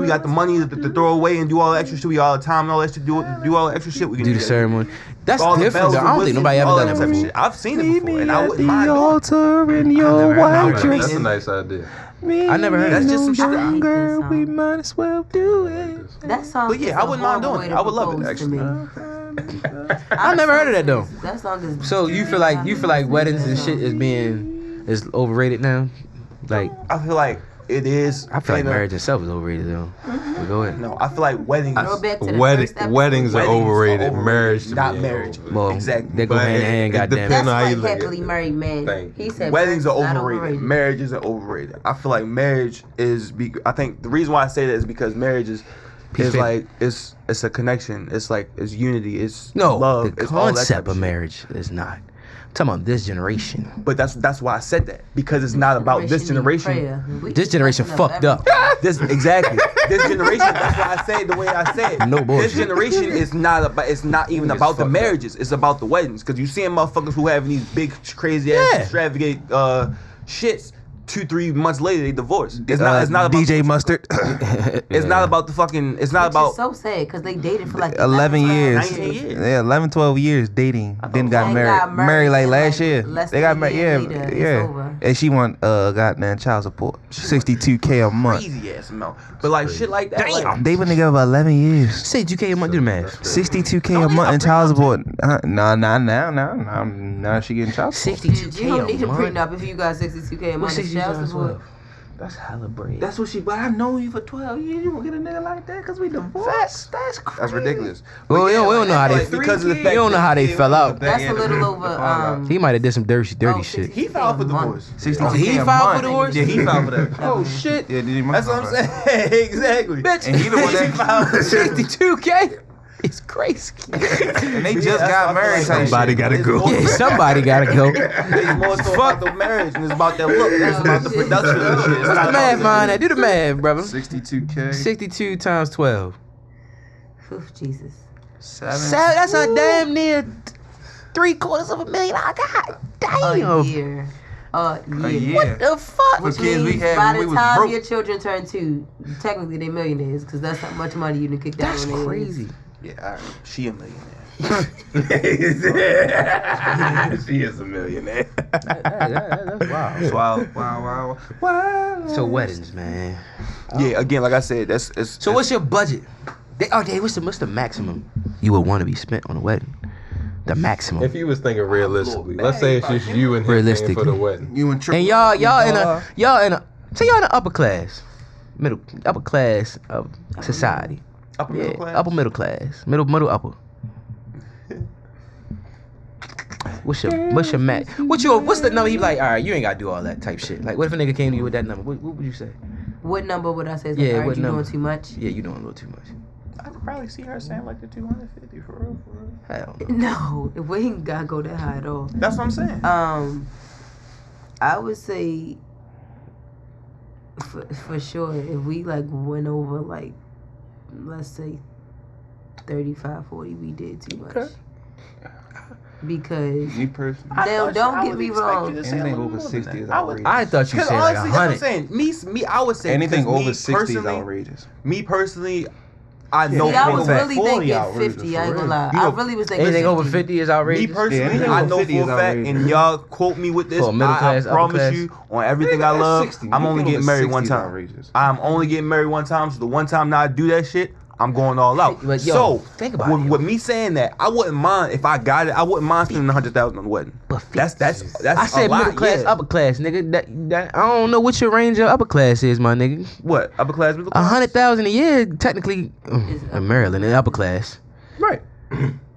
we got the money, to throw away and do all the extra shit. We all the time and all that shit. Do all the extra shit. We can Do the that. ceremony. That's All the different. bells Though. and I don't think whistles, nobody ever all done that that type of before. shit. I've seen it before, and I wouldn't mind doing it. altar in your white That's a nice idea. I never heard That's of just some shit. I hate this song. might as well do it. That song. But yeah, is I a wouldn't mind horrible doing it. way to I would love it, propose to actually. me. I never heard of that though. That song is. So you feel like weddings and shit is overrated now? Like I feel like it is. I feel like in a- marriage itself is overrated though. But go ahead. No, I feel like weddings. Go back to the Weddings first episode. are overrated. Marriage to not me marriage. ain't Well, Exactly. they go But hand in hand. it Goddamn. depends That's on how you like look at happily it. married man. Thank He you. said Weddings are marriage is not overrated. Marriage isn't overrated. I feel like marriage is. I think the reason why I say that is because marriage is Peace, like it's a connection. It's like it's unity. It's No, love. the it's all that type concept of shit. marriage is not. I'm talking about this generation. But that's why I said that because it's not about this generation. This generation fucked up. This exactly. This generation. That's why I say it the way I say it. No bullshit. This generation is not about. It's not even Niggas about the fucked up. marriages. It's about the weddings. Because you seeing motherfuckers who having these big, crazy ass, Yeah. extravagant shits. 2-3 months later, they divorce. It's not. It's not about DJ Mustard. It's not about the fucking. It's not Which about. is so sad because they dated for like 11 years. 19 years. Yeah, 11, 12 years dating. Then got They married. got married Married like in, last like, year. less They than got a married. year Yeah, later, it's yeah. over. And she want goddamn child support. $62K a month. Crazy ass amount. But like shit like that. Like, They been together for 11 years. Say 2K a month. Do the math. $62K a month in child support. Nah, now she getting child support. 62K You don't need a a month. prenup if you got 62K a What's month in 62 child times support. 12? That's hella bread. That's what she. But I know you for 12 years. You won't get a nigga like that because we divorced. That's crazy. That's ridiculous. Well, we don't know how they because of the fact we don't know how they fell out. That's a little over. He might have did some dirty shit. He filed for divorce. 62K He a filed for month. divorce? Yeah, he filed for that. Oh shit. Yeah, did he? That's what I'm saying. Exactly. Bitch. And he the one that filed. 62K? It's crazy. And they just got married. Somebody gotta go. Yeah, somebody gotta go. It's more so about the marriage and it's about that look. It's about the production and shit. It's What's not the about math the- behind that? Do the math, brother. 62K. 62 times 12. Jesus. That's a damn near $750,000. God A damn. year. A What? year. What the fuck? Which For kids we means had by when the we was time broke. your children turn 2, technically they're millionaires because that's how much money you can kick down That's on their crazy. Yeah, all right. She a millionaire. She is a millionaire. That's wild. Wow. So weddings, man. Yeah, again, like I said, So what's your budget? What's the maximum you would want to be spent on a wedding? The maximum. If you was thinking realistically, let's say it's just you and him paying for Realistically. the wedding. You and Triple. And y'all in a say y'all in the upper class of society. upper middle class. Upper middle class, middle upper. What's your max? What's the number? He be like, all right, you ain't gotta do all that type shit. Like, what if a nigga came to you with that number? What would you say? What number would I say? Yeah, Like, what you number? doing too much? Yeah, you doing a little too much. I could probably see her saying like the 250 for real. Hell no. No, we ain't gotta go that high at all. That's what I'm saying. I would say for sure if we like went over like let's say 35, 40, we did too much. Okay. Me Because personally. now don't get me wrong. Anything over 60 is outrageous. I thought you Because said like honestly, that's what I'm 100. saying. Me, I would say Anything because me over 60 is personally- outrageous. Me personally, I know See, I for a was fact. really 40 thinking outrageous, 50. for I ain't gonna real. lie. You I know, really was thinking Anything 50. over 50 is Me outrageous. personally, anything I over know 50 for is a fact, outrageous. and y'all quote me with this. For a middle class, I upper promise class. you, on everything I love, I'm only getting married one time. Outrageous. I'm only getting married one time, so the one time that I do that shit, I'm going all out. But yo, so, think about it, yo. with me saying that, I wouldn't mind if I got it. I wouldn't mind spending $100,000 on the wedding. But That's I said a lot, middle class, yeah. upper class, nigga. That I don't know what your range of upper class is, my nigga. What upper class? Middle class? 100,000 a year, technically, in Maryland, in upper class. Right.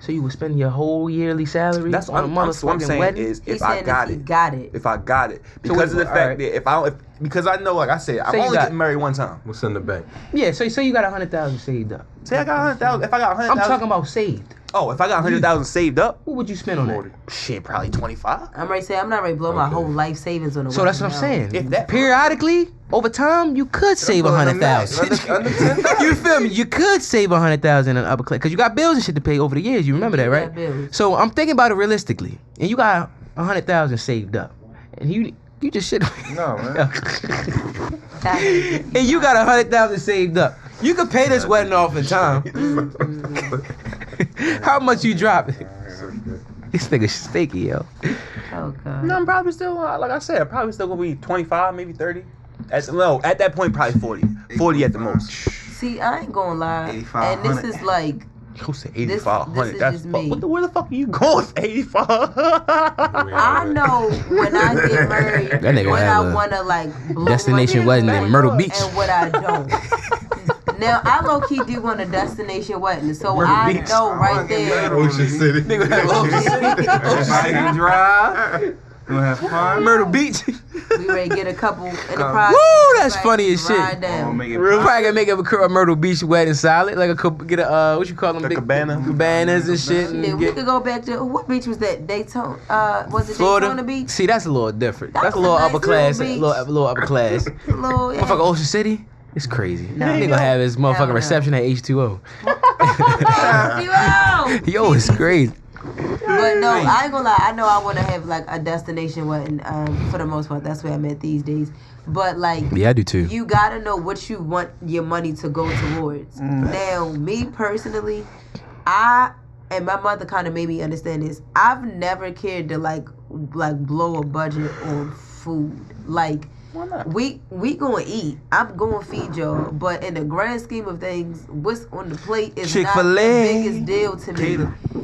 So you would spend your whole yearly salary That's on a what I'm motherfucking saying wedding? is He's if I saying got if he it. got it. If I got it, So because of wait, the fact alright. that because I know, like I said, I'm Say you only got- getting married one time. What's in the bank? Yeah, so you got 100,000 saved up. Say I got 100,000. If I got I'm 100,000, talking about saved. oh, if I got 100,000 saved up, What would you spend on that? shit, probably 25. I'm ready to say I'm not ready to blow my Okay. whole life savings on the So that's what I'm wedding, saying. If that- Periodically, over time, you could save Under 100,000. 10,000. You feel me? You could save 100,000 in upper class because you got bills and shit to pay over the years. You remember that, You right? got bills. So I'm thinking about it realistically, and you got 100,000 saved up, and you just shit. No, man. And you got 100,000 saved up. You could pay this wedding off in time. How much you drop? This nigga sticky, yo. Oh god. No, I'm probably still, like I said, probably still gonna be 25, maybe 30. At that point, probably 40. 40 at the most. See, I ain't gonna lie. 85, And this 100. is like Who said This- 85? this 100? is That's just me. where the fuck are you going for 85? I know when I get married, That nigga when have I a wanna like blow destination my wedding in money Myrtle Beach. and what I don't. Now I low key do want a destination wedding, so Myrtle I Beach. know right there. Ocean City. Everybody can drive. You gonna have fun. Myrtle Beach. We ready to get a couple enterprise. Woo, that's funny as shit. Ride down. Make it Real pop. probably gonna make up a Myrtle Beach wedding solid, like get a what you call them? A cabana. Cabanas and shit. Yeah, And we get could go back to what beach was that? Daytona? Was it Florida. Daytona Beach? See, that's a little different. That That's a was a little nice upper class. little A beach. little upper class. Little, yeah. Motherfucker, Ocean City. It's crazy. No. He gonna have his Hell motherfucking no. reception at H2O. Yo! Yo, it's crazy. But no, I ain't gonna lie. I know I want to have like a destination wedding. For the most part, that's where I'm at these days. But like, Yeah, I do too. you gotta know what you want your money to go towards. Now, me personally, and my mother kind of made me understand this. I've never cared to like blow a budget on food. Like, Why not? We gonna eat. I'm gonna feed y'all, but in the grand scheme of things, what's on the plate is not the Chick-fil-A. biggest deal to me.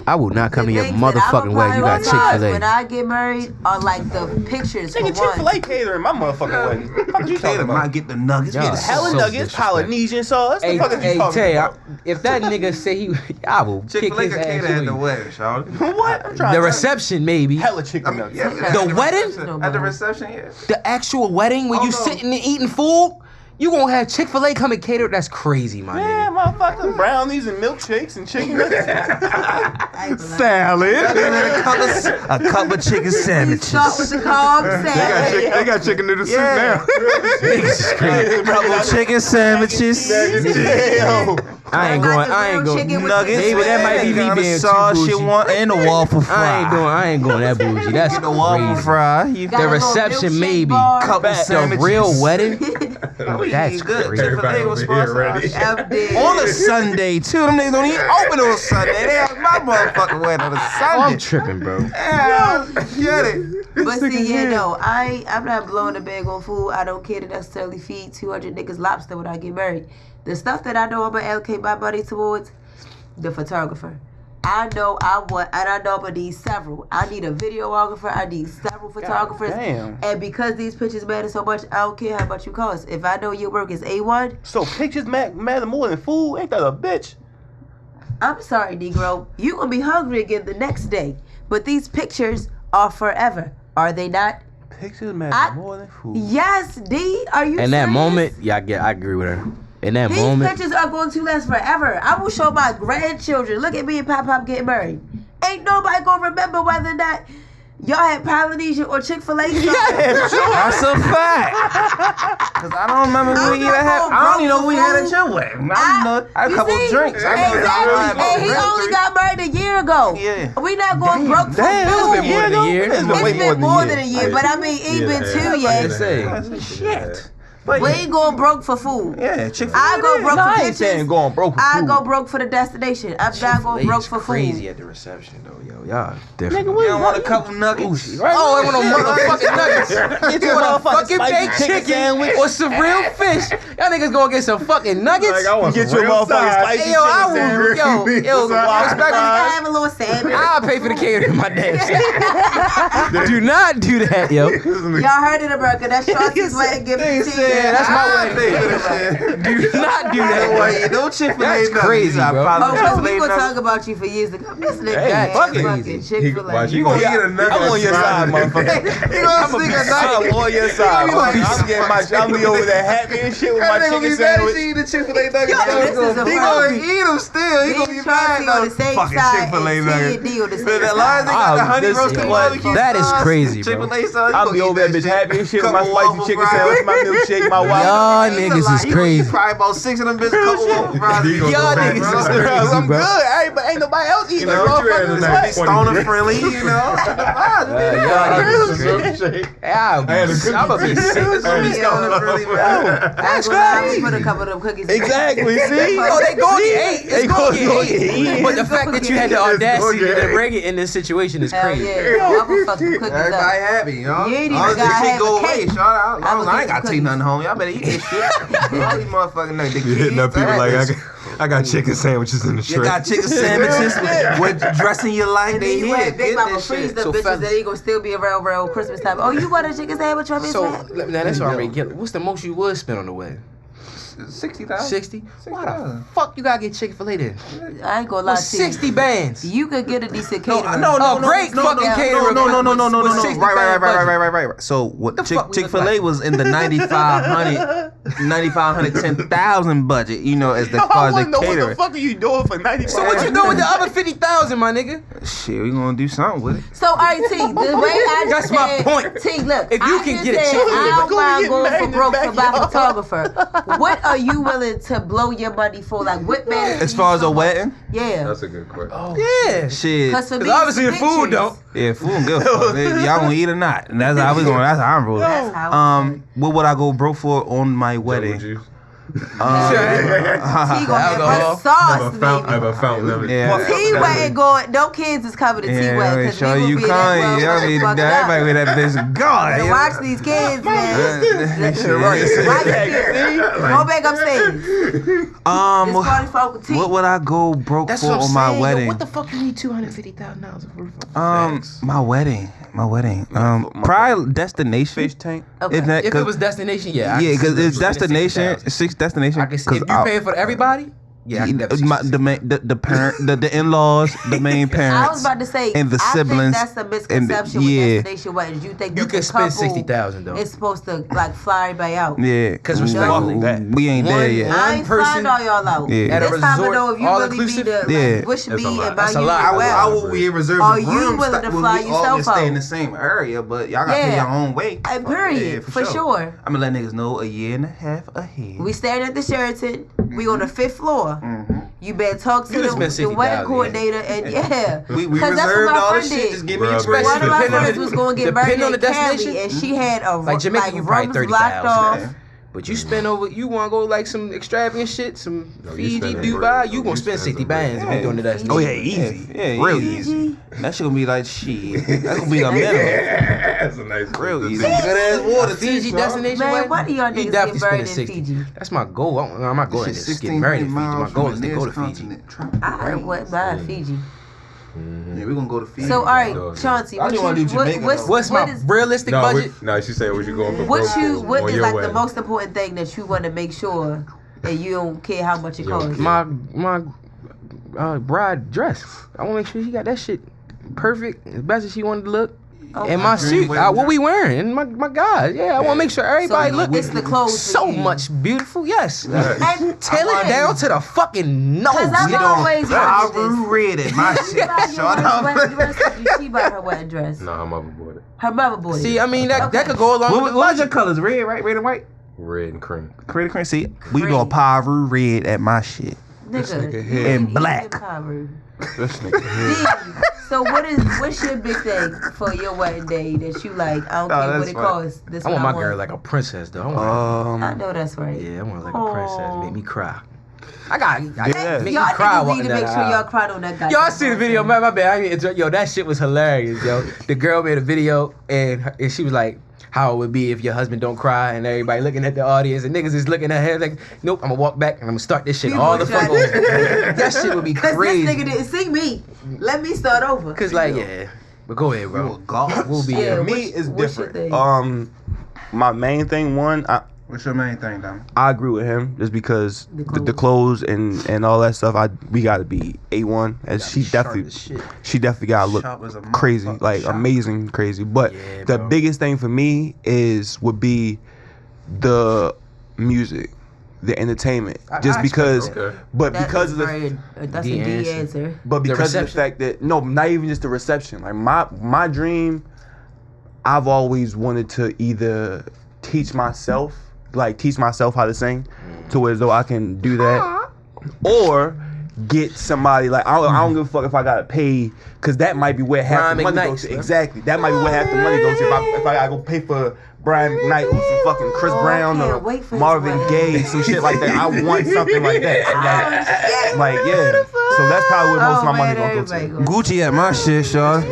I will not come to The your things that motherfucking I'ma wedding. You got prioritize Chick-fil-A. when I get married are like the pictures for Nigga, one. Chick-fil-A catering my motherfucking wedding. What the fuck you talking Taylor about? might get the nuggets. Y'all Get the Hella so nuggets, disrespectful. Polynesian sauce. Hey, What the fuck is you talking Tay, about? if that nigga say he, I will kick Chick-fil-A his can ass. cater for at the you. wedding, y'all. What? I'm trying The to reception, maybe. hella chicken nuggets. The wedding? At the reception, yeah. The actual wedding when Oh, you no. sitting and eating food, you gonna have Chick-fil-A come and cater? That's crazy, my Yeah, nigga. motherfucker. Brownies and milkshakes and chicken nuggets. Salad. A couple of chicken sandwiches. Start with the cob salad. They got chicken noodle soup Yeah. now. Couple of chicken sandwiches. Yo. I ain't going. Nuggets. Maybe that might be me Kind of being too sauce bougie. you want and a waffle fry. I ain't going that bougie. That's Get the waffle crazy. fry. You Got a The little reception, milkshake maybe. bar. couple The sandwiches. real wedding? We That's eat good. crazy. Chick-fil-A was Everybody over here sponsored. ready. I'm dead. On a Sunday too. Them niggas don't even open on Sunday. They have my motherfucking wedding on a Oh, Sunday. I'm tripping, bro. Yeah, get it. But see, yeah, no, I'm not blowing a bag on food. I don't care to necessarily feed 200 niggas lobster when I get married. The stuff that I know I'm gonna allocate my money towards, the photographer. I know I want, and I know I'm gonna need several. I need a videographer. I need several photographers. damn. And because these pictures matter so much, I don't care how much you cost. If I know your work is A1, So pictures matter more than food? Ain't that a bitch? I'm sorry, Negro. You gonna be hungry again the next day. But these pictures are forever, are they not? Pictures matter I- more than food. Yes, D. Are you? In that serious? moment, yeah, I agree with her. In that These moment, pictures are going to last forever. I will show my grandchildren. Look at me and Pop getting married. Ain't nobody gonna remember whether or not y'all had Polynesian or Chick-fil-A. That's a fact. Cause I don't remember I'm we not either had. gonna I don't even know broke we the had food. at your wedding. I know a You couple see? drinks. I know Exactly. And he only got married a year ago. Yeah. We not going broke for Damn, food. it's been more than a year. It's been It's been more than a year, but I mean, it ain't been Yeah. 2 yet. say. Shit. But We ain't going broke for food. yeah, Chick-fil-A. I go broke No, for I ain't pictures. saying going broke for I food. go broke for the destination. I'm not going broke for crazy food. at the reception though, yo. Y'all different. Nigga, You don't want a couple nuggets. Oh, I want no motherfucking nuggets. Get You you a want a motherfucking fucking spicy baked chicken chicken sandwich. or some real fish? Y'all niggas gonna get some fucking nuggets? Like, I want Get some you a real motherfucking size. spicy Hey, yo, I chicken will, sandwich. yo, respectfully, I have a little sandwich. I'll pay for the catering, my damn self. Do not do that, yo. Y'all heard it, America. That's Chauncey's wedding gift to you. Yeah, that's my I wedding. think Do not do that. Wait, don't Chick-fil-A That's nuggets. crazy, You got bro. Polly Oh, because we Chick-fil-A gonna nuggets. talk about you for years to come. This nigga Hey, had fucking fucking easy. Chick-fil-A. You gonna eat a nugget? I'm on your side, motherfucker. You gonna sneak a nugget? I'm on your side. I'm getting my. I'm be over there happy and shit with my That nigga chicken be mad sandwich. she eat the Chick-fil-A nuggets. Yo, this is a He fuck. gonna eat them still. He Me gonna be and Chauncey mad on though. the same Fucking side Chick-fil-A and nuggets. C&D on the But same that line they got the Oh, honey this- roasted yo, barbecue that is sauce, crazy, bro. Chick-fil-A sauce. I'll be over that bitch happy and shit with my spicy chicken sandwich, my milkshake, my wife. Y'all niggas is crazy. Probably about 6 of them bitches. Couple waffle fries. He gonna Y'all go back, niggas bro. is crazy, I'm bro. good. Ain't nobody else eating. You know, what you had tonight? Stoner friendly, you know. Y'all niggas is crazy. I'm gonna be sick. It's gonna be stoner friendly, man. That's crazy. Put a couple of them cookies. Exactly. See? Oh, they gonna get ate. They It's gonna gonna get get ate. eaten. But the fact that you had the audacity get to ate. bring it in this situation is Hell crazy. yeah. I'm gonna fuck them cookies Everybody up. happy, you know. You ain't All even this gotta shit have go a away. cake. Shout out. I I would ain't take gotta the take cookies. nothing home. Y'all better eat this shit. All these motherfucking nuggets. You hitting up people like I got chicken sandwiches in the You shrimp. got chicken sandwiches with dressing your life. And They then you here. had Big Get Mama this freeze shit. the So bitches fellas- that ain't gonna still be around Christmas time. Oh, you want a chicken sandwich from his So man? now that's already killing. What's the most you would spend on the wedding? 60,000. 60? Why the 60,000. fuck you gotta get Chick-fil-A then? I ain't gonna lie With to you. 60 bands. You could get a decent No, caterer. Oh, great fucking caterer. With 60 band budget. Right. So what The fuck we Chick-fil-A look like? was in the 9,500, 10,000 budget, you know, as the I far as wanna the know what caterer. the fuck are you doing for 95? So what you doing with the other 50,000, my nigga? Shit, we gonna do something with it. So, all right, T, the way I just That's my said, point. T, look, If you I can just get a said Chick-fil-A, I don't go mind get going married for in the broke for my backyard. photographer. What are you willing to blow your money for? Like, what matters to As you far as so a much? wedding, Yeah. That's a good question. Yeah. shit. Because for me, Because obviously the it's food pictures. don't. Yeah, food good. Y'all gonna eat or not? And that's how we going. That's how I'm rolling. That's how What would I go broke for on my Jungle wedding? juice. Tea gonna have Alcohol. her sauce, I have baby. a fountain of it. Yeah. Tea wet and going. No kids is covered in tea wet because sure we you will be can't. in Y'all that need motherfucker everybody up. with that bitch And gone. watch these kids, man. Right. Right here. Go back upstairs. This party folk with tea. What would I go broke That's for what I'm on my saying. wedding? Yo, what the fuck you need $250,000 for? My wedding. Probably destination. Fish tank. Okay. Isn't that- If it was destination, yeah. I yeah, can because see it's spending destination. 60,000. 6 destination. I can see if you pay for everybody. Yeah, I can definitely the parent, the in-laws, the main parents. I was about to say, and the I siblings think that's a and the- misconception yeah. with destination weddings. You think You that can the spend couple 60,000 though. is supposed to like fly everybody out. Yeah, 'Cause respectfully, respectfully, we ain't there one- yet. I ain't person flying all y'all out. Yeah. At a This time I resort, know if you all really be inclusive? the like, Yeah. Bush That's be a lot. and buy That's a you lot. I well. will be reserved. Are you willing to fly yourself stay in out? the same area, but y'all gotta Yeah. pay your own way. Period, Yeah, for sure. I'm gonna let niggas know a year and a half ahead. We staying at the Sheraton. We on the 5th floor. Mm-hmm. You better talk to You just spent the wedding 60,000, coordinator and yeah. We 'Cause that's what reserved my all friend this shit. did. Just give me Bro, a bro. spreadsheet. One of my Depending on friends the- was going to get depending married on in the Cali, destination. and she had a Like Jamaica, you probably rooms 30,000. blocked off. Yeah. But you spend over, you want to go like some extravagant shit, some No, you Fiji, spending Dubai, bread. you No, gonna you spend 60 spending bands if bread. you doing the destination. Oh yeah, easy. Yeah, real easy. easy. That shit gonna be like shit. That's gonna be a minimum. That's a nice Real place easy. to be. Good ass water. Fiji destination Man, wedding, why do y'all you niggas definitely get married spending in 60. Fiji? That's my goal. I'm not going to just get married in Fiji. My goal is to go to Fiji. I went by Fiji. Yeah, we gonna go to Fiji. So all right, Dog. Chauncey, I what just wanna you, do Jamaica, what's, though. What's my what is, realistic No, budget? no, she said what you going for. what broke you for what on is your like wedding. the most important thing that you want to make sure and you don't care how much it You don't costs? care. My bride dress. I want to make sure she got that shit perfect, as best as she wanted to look. Oh, And my dream suit, wedding what we wearing, and my guys. Yeah, I want to make sure everybody So look it's the clothes for so you. much beautiful. Yes, And tailored down to the fucking nose. 'Cause I'm nigga. always watching Paru this. red at my She shit. buy your Shut wedding up. dress, or did she buy her wedding dress? No, her mother bought it. Her mother bought it. See, I mean that Okay. could go along with What the was budget. your colors? Red, right? Red and white. Red and cream. Creative cream. See, we Cream. do a Paru red at my shit. Nigga, nigga you here. ain't And black. even Paru. This nigga. D, so what's your big thing for your wedding day that you like? I don't Oh, care what that's it funny. costs. This I what want my girl like a princess though. I I want know that's right. yeah, I want her like a Aw. princess. Make me cry. I Yeah. make me Y'all cry niggas need walking to down make the sure aisle. y'all cried on that guy. Y'all see the video, man? My bad. I didn't interrupt. Yo, that shit was hilarious, yo. The girl made a video and she was like, how it would be if your husband don't cry, and everybody looking at the audience and niggas is looking at her like, nope, I'm gonna walk back and I'm gonna start this shit People all the try fuck over. That shit would be Cause crazy. this nigga didn't see me. Let me start over. Cause like, yeah, but go ahead, bro. We'll be Yeah, here. Me what's- is what's your different. thing? My main thing, What's your main thing, Dom? I agree with him just because The the clothes and all that stuff. We gotta be A1, as she definitely gotta look Sharp as a crazy, motherfucker. like Sharp. amazing, crazy. But Yeah, the bro. biggest thing for me would be the music, the entertainment, just I because. Okay. But That because is of the very, that's D a D answer. answer. But The because of the reception? fact that not even just the reception. Like my dream, I've always wanted to either teach myself how to sing, to where as though I can do that, or get somebody like I don't give a fuck if I gotta pay, cause that might be where half the Rhyme money ignites, goes to. man. Exactly, that might be where half the money goes to. If I gotta go pay for Brian McKnight or some fucking Chris Oh, I Brown can't or wait for his Marvin wedding. Gaye, some shit like that. I want something like that. Oh, shit. Like yeah. So that's probably where most of my Oh, money man, gonna go everybody to. Gucci at my shit, Sean.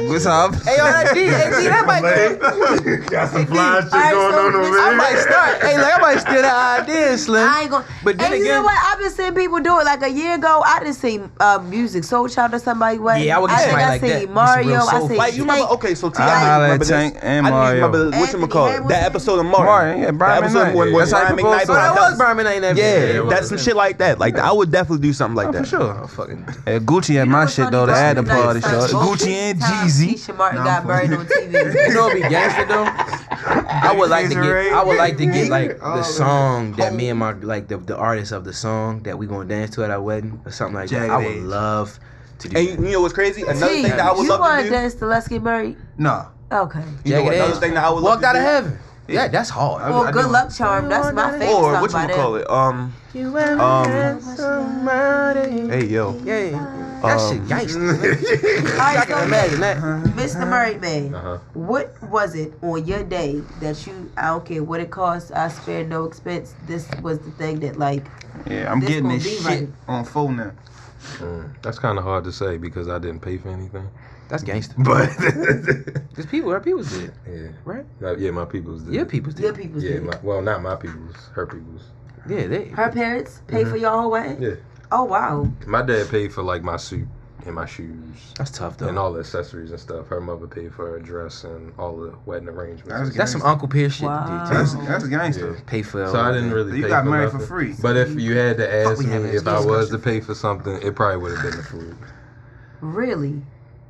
What's up? Hey, yo, that D, that might go. Got some fly shit Alright, going so on over this- there. I might start. Hey, like I might steal that idea, Slim. I ain't gonna. But then and you again- know what? I've been seeing people do it. Like a year ago, I didn't see music Soul Child or somebody. Yeah, I would get think somebody I like that. seen Get some Mario. real I soul seen Like you remember? Tank. Okay, so T. I I holla remember at Tank this. and I Mario. remember Anthony whatchamacallit, Hamilton. that episode of Mario. Mario, yeah, Brian That episode when That's how Brian he proposed McKnight. to Oh, her. that was Brian McKnight. That Yeah, it was. that's some shit like that. Like I would definitely do something like Oh, that. for sure. Oh, fucking. Hey, Gucci at my shit though. The Funny, ad the like, party, like, short. both Gucci and times Jeezy. Keisha Martin got buried on TV. You know, it'd be gangster though. I would like to get like the song that me and my like the artist of the song that we gonna dance to at our wedding or something like that. Jagged I would Edge. love to do And that. you know what's crazy? Another T, thing that I would you love want to to do. dance to Let's Get Married? No. Okay. You know Jagged another Edge. thing that I would love Walked to out do. of heaven. Yeah, that's hard. Well, I Good do. Luck Charm. That's my favorite Or song what by you them. call it? Hey yo. Yeah. That shit gangster. man. All I right, can so imagine that. Mr. Married Man, Uh-huh. what was it on your day that you, I don't care what it costs, I spare no expense, this was the thing that like, Yeah, I'm this getting gonna this be shit right. on phone now. That's kind of hard to say because I didn't pay for anything. That's gangster. But Our people's did, yeah, right? yeah, my people's did. Your people's did. Your people's Yeah, did. well, not my people's, her people's. Yeah, they. Her parents pay for your whole wedding? Yeah, Oh wow. my dad paid for like my suit and my shoes That's tough though. and all the accessories and stuff. Her mother paid for her dress and all the wedding arrangements. That's That's some Uncle Pierce shit Wow. to do too. That's gangster. Yeah. Pay for. So I didn't really You pay got for married for nothing. free. But if you had to ask we me having if this I was to discussion? pay for something, it probably would have been the food. Really?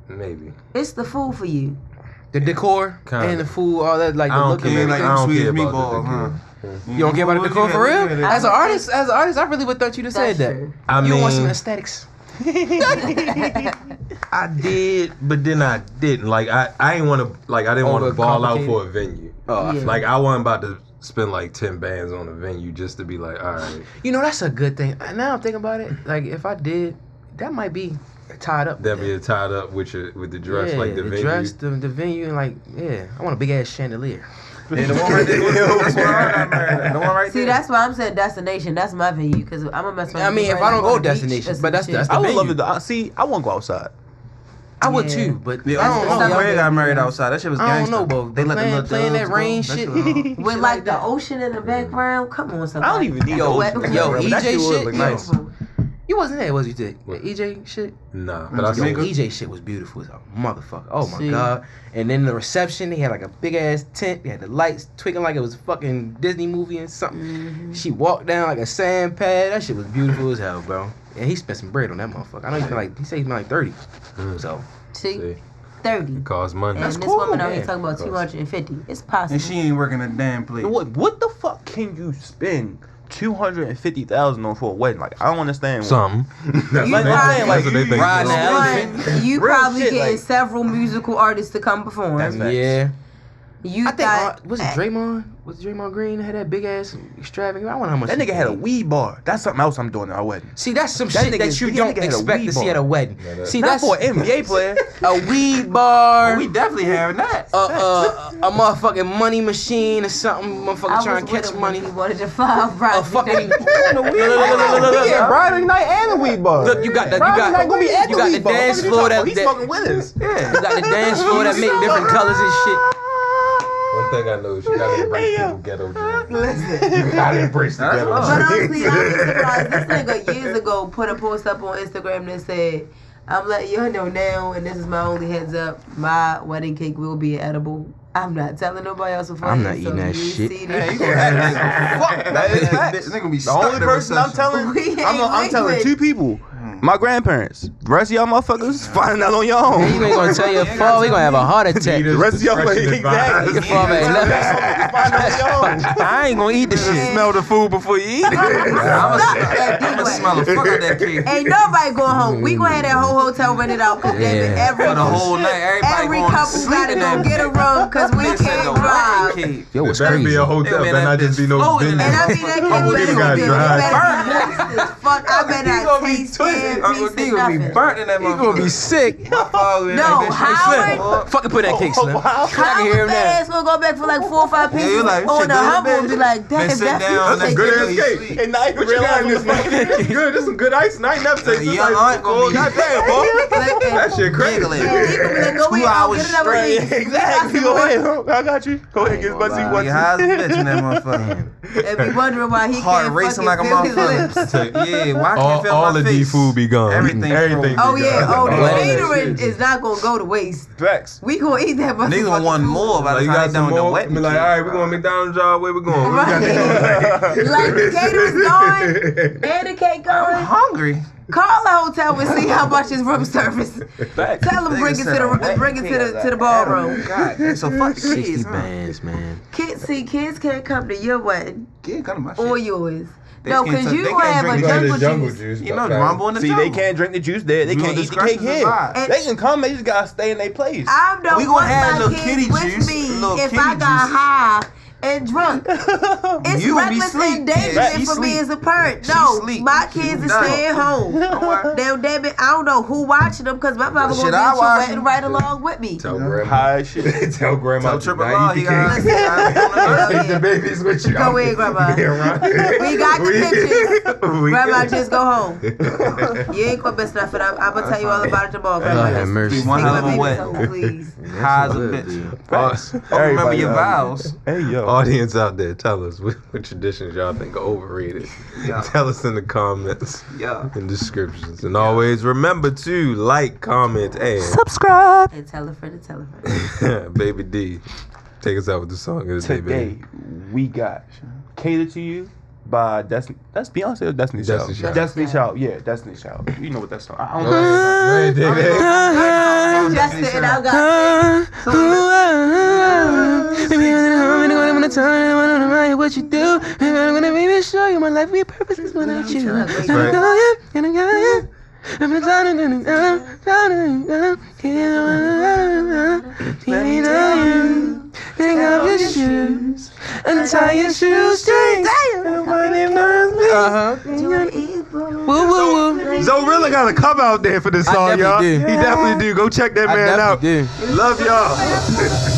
Maybe. It's the food for you. The decor Kinda. and the food, all that, like I the don't look and care. like everything. I don't Swedish care about meatballs, the huh? decor. You don't care about the decor for real? Look at it. As an artist, I really would thought you'd have said That's that. true. I You don't want some mean, aesthetics. I did, but then I didn't. Like I didn't want to. Like I didn't want to ball out for a venue. Oh, Yeah. Like I wasn't about to spend like 10 bands on a venue just to be like, all right. You know, that's a good thing. Now I'm thinking about it. Like, if I did, that might be tied up. That be tied up with the dress, yeah, like the venue. dress, the venue, and like, yeah, I want a big ass chandelier. Yeah, the one right there. That's where I got married at. The one right See, there. that's why I'm saying destination. That's my venue because I'm gonna mess around. I mean, and if I don't go go to the beach destination, or some but that's- shit. that's I would venue. love it. See, I want to go outside. I would Yeah. too, but Yeah, I don't know. Uncle Ray y'all- got married outside. That shit was I gangster. don't know, bro. They let the Playing- little playing that doves rain go. shit. was hard. with like the ocean in the background. Come on, somebody. I don't even need Yo, those. yo, But that EJ would shit, look yo. nice. You wasn't there, was you? Dick? What? EJ shit. Nah, but I Yo, seen Jamaica? EJ shit was beautiful as a motherfucker. Oh my See? god! And then the reception, they had like a big ass tent. They had the lights twinkling like it was a fucking Disney movie and something. Mhm. She walked down like a sand pad. That shit was beautiful as hell, bro. And he spent some bread on that motherfucker. I know he spent like, he said he spent like 30. So See, See, 30. it costs money. And That's this cool, woman out here yeah. talking about 250. It's possible. And she ain't working a damn place. What the fuck can you spend $250,000 on for a wedding? Like, I don't understand. Something. That's You what they probably- think. That's what they think. Riding So- that One, you Real probably shit, getting like- several musical artists to come perform. That's facts. yeah, You I think thought was it Draymond? Was it Draymond Green that had that big ass extravagant? I wonder how much That he nigga had a paid. weed bar. That's something else I'm doing at our wedding. See, that's some That shit nigga- that you that don't nigga had a expect weed to see bar. at a wedding. Yeah, that- See, Not that's for an NBA player. a weed bar. We definitely having that. A motherfucking money machine or something. Motherfucker I trying was to with catch him money. when he wanted to file Friday. A fucking Yeah, Friday night and the weed bar. look, you got the Friday night gonna be at you the got the weed bar. dance What you floor talking that, about? He's that fucking winners. yeah, you got the dance floor that make different colors and shit. One thing I know is you gotta embrace people ghetto dreams. Listen. You gotta embrace the ghetto That's But dreams. honestly, I'm surprised. This nigga years ago put a post up on Instagram that said, I'm letting y'all know now, and this is my only heads up, my wedding cake will be edible. I'm not telling nobody else before. I'm you, not so eating that you shit. see Yeah, this you shit. gonna have that. Fuck that. This nigga be The stuck only in the person I'm reception. telling, We ain't I'm telling liquid. 2 people. My grandparents. The rest of y'all motherfuckers finding out on your own. You ain't gonna tell your fall. We gonna have a heart attack. The rest of y'all Discretion exactly. advised. Your father ain't left. Find out on your own. I ain't gonna eat this shit. Smell the food before you eat it. I'ma smell the fuck out that cake. Ain't nobody going home. We gonna have that whole hotel rented out. Cause Yeah. every For the whole night, everybody every going to couple sleep gotta in go that get a cake. room because we This is can't a drive. wedding cake. Yo, it's There better be crazy. a hotel. Yeah, Better not man, just be no floating in venue. And I mean that Uncle cake D better got be good. It dry. better be moist as fuck. I better He gonna not be taste twisted. damn Uncle piece D of gonna be nothing. burnt in that You gonna be motherfucker. sick. My father in No, that bitch. Howard. Fucking put that cake, Slim. I can hear him now. Fast gonna go back for like 4 or 5 Yeah, pieces you like, on shit the good, humble and bitch. be like, Then damn, sit that's down, you that's good take ass it. cake. And not even What you got in realize this this. It's good. This some good ice. I ain't never tasted this Young ice aunt before. gonna be- Goddamn, boy. That shit crazy. Giggling. And he gonna be like, go 2 wait, I'll hours get another straight. piece. Exactly. Go ahead. I got you. Go ahead. Get as much as you want You high as a to. bitch in that motherfucker. And be wondering why he Heart can't racing fucking like a feel his lips. motherfucker. Yeah, why I can't All, feel all my of face? the food be gone. Everything Everything. Oh be yeah, gone. oh the Wedding catering is not gonna go to waste. Facts. We gonna eat that motherfucker. Niggas gonna want more by Like, the you time got they some done with the more? wedding. Be like, all right, we going to McDonald's job. Where we going? What we got Right. to Like the catering's going and the cake I'm going. hungry. Call the hotel and see how much is room service. Facts. Tell them bring it to the ballroom. God, so fuck the 60 kids, huh? bands, man. Kids can't come to your wedding Kid, cut my or shit. yours. They No, can't because touch- you they gonna can't have a drink jungle, jungle juice. juice. You know, rumble in the See, jungle. they can't drink the juice there. They Rule can't of eat the cake discretion is here. advised. They can come. They just gotta stay in their place. I don't We gonna want have my little kids kitty with juice, me little if kitty I got juices. high and drunk. It's You be reckless sleep. endangerment Yeah, she for me sleep. as a parent. She No, sleep. my kids is done. staying home. Don't worry. Damn it, I don't know who watching them because my mama Shit, gonna I be watch wetting them. right along with me. Tell grandma. High shit. Tell grandma. Tell Triple tonight Law eat he the got cake. Yeah. Take the babies with you. Go ahead, grandma. Yeah, right. We got the pictures. We Grandma, good. just go home. You ain't gonna miss nothing. I'm gonna tell you all about it tomorrow, Lord grandma. have mercy. Be one Take hell my of a babies wet. home, please. High as a bitch. Facts. Remember Everybody your vows. Hey yo. Audience out there, tell us what traditions y'all think are overrated. Yeah. Tell us in the comments Yeah. and descriptions. And always remember to like, comment, and Subscribe. And tell a friend to tell a friend. Baby D, take us out with the song of the day, Today baby. we got Cater to You by Destiny. That's Beyonce or Destiny Child? Destiny Child. Destiny Child. Yeah, Destiny Child. You know what that song? I don't Go know. ahead, baby. Justin, I got What you do? I'm gonna maybe show you my life. We purpose is without you. Right. Take off your shoes, untie your shoestrings. Woo woo woo. Zoe really got to come out there for this I song, y'all. definitely do. He definitely do. Go check that I man out. definitely do. Love y'all.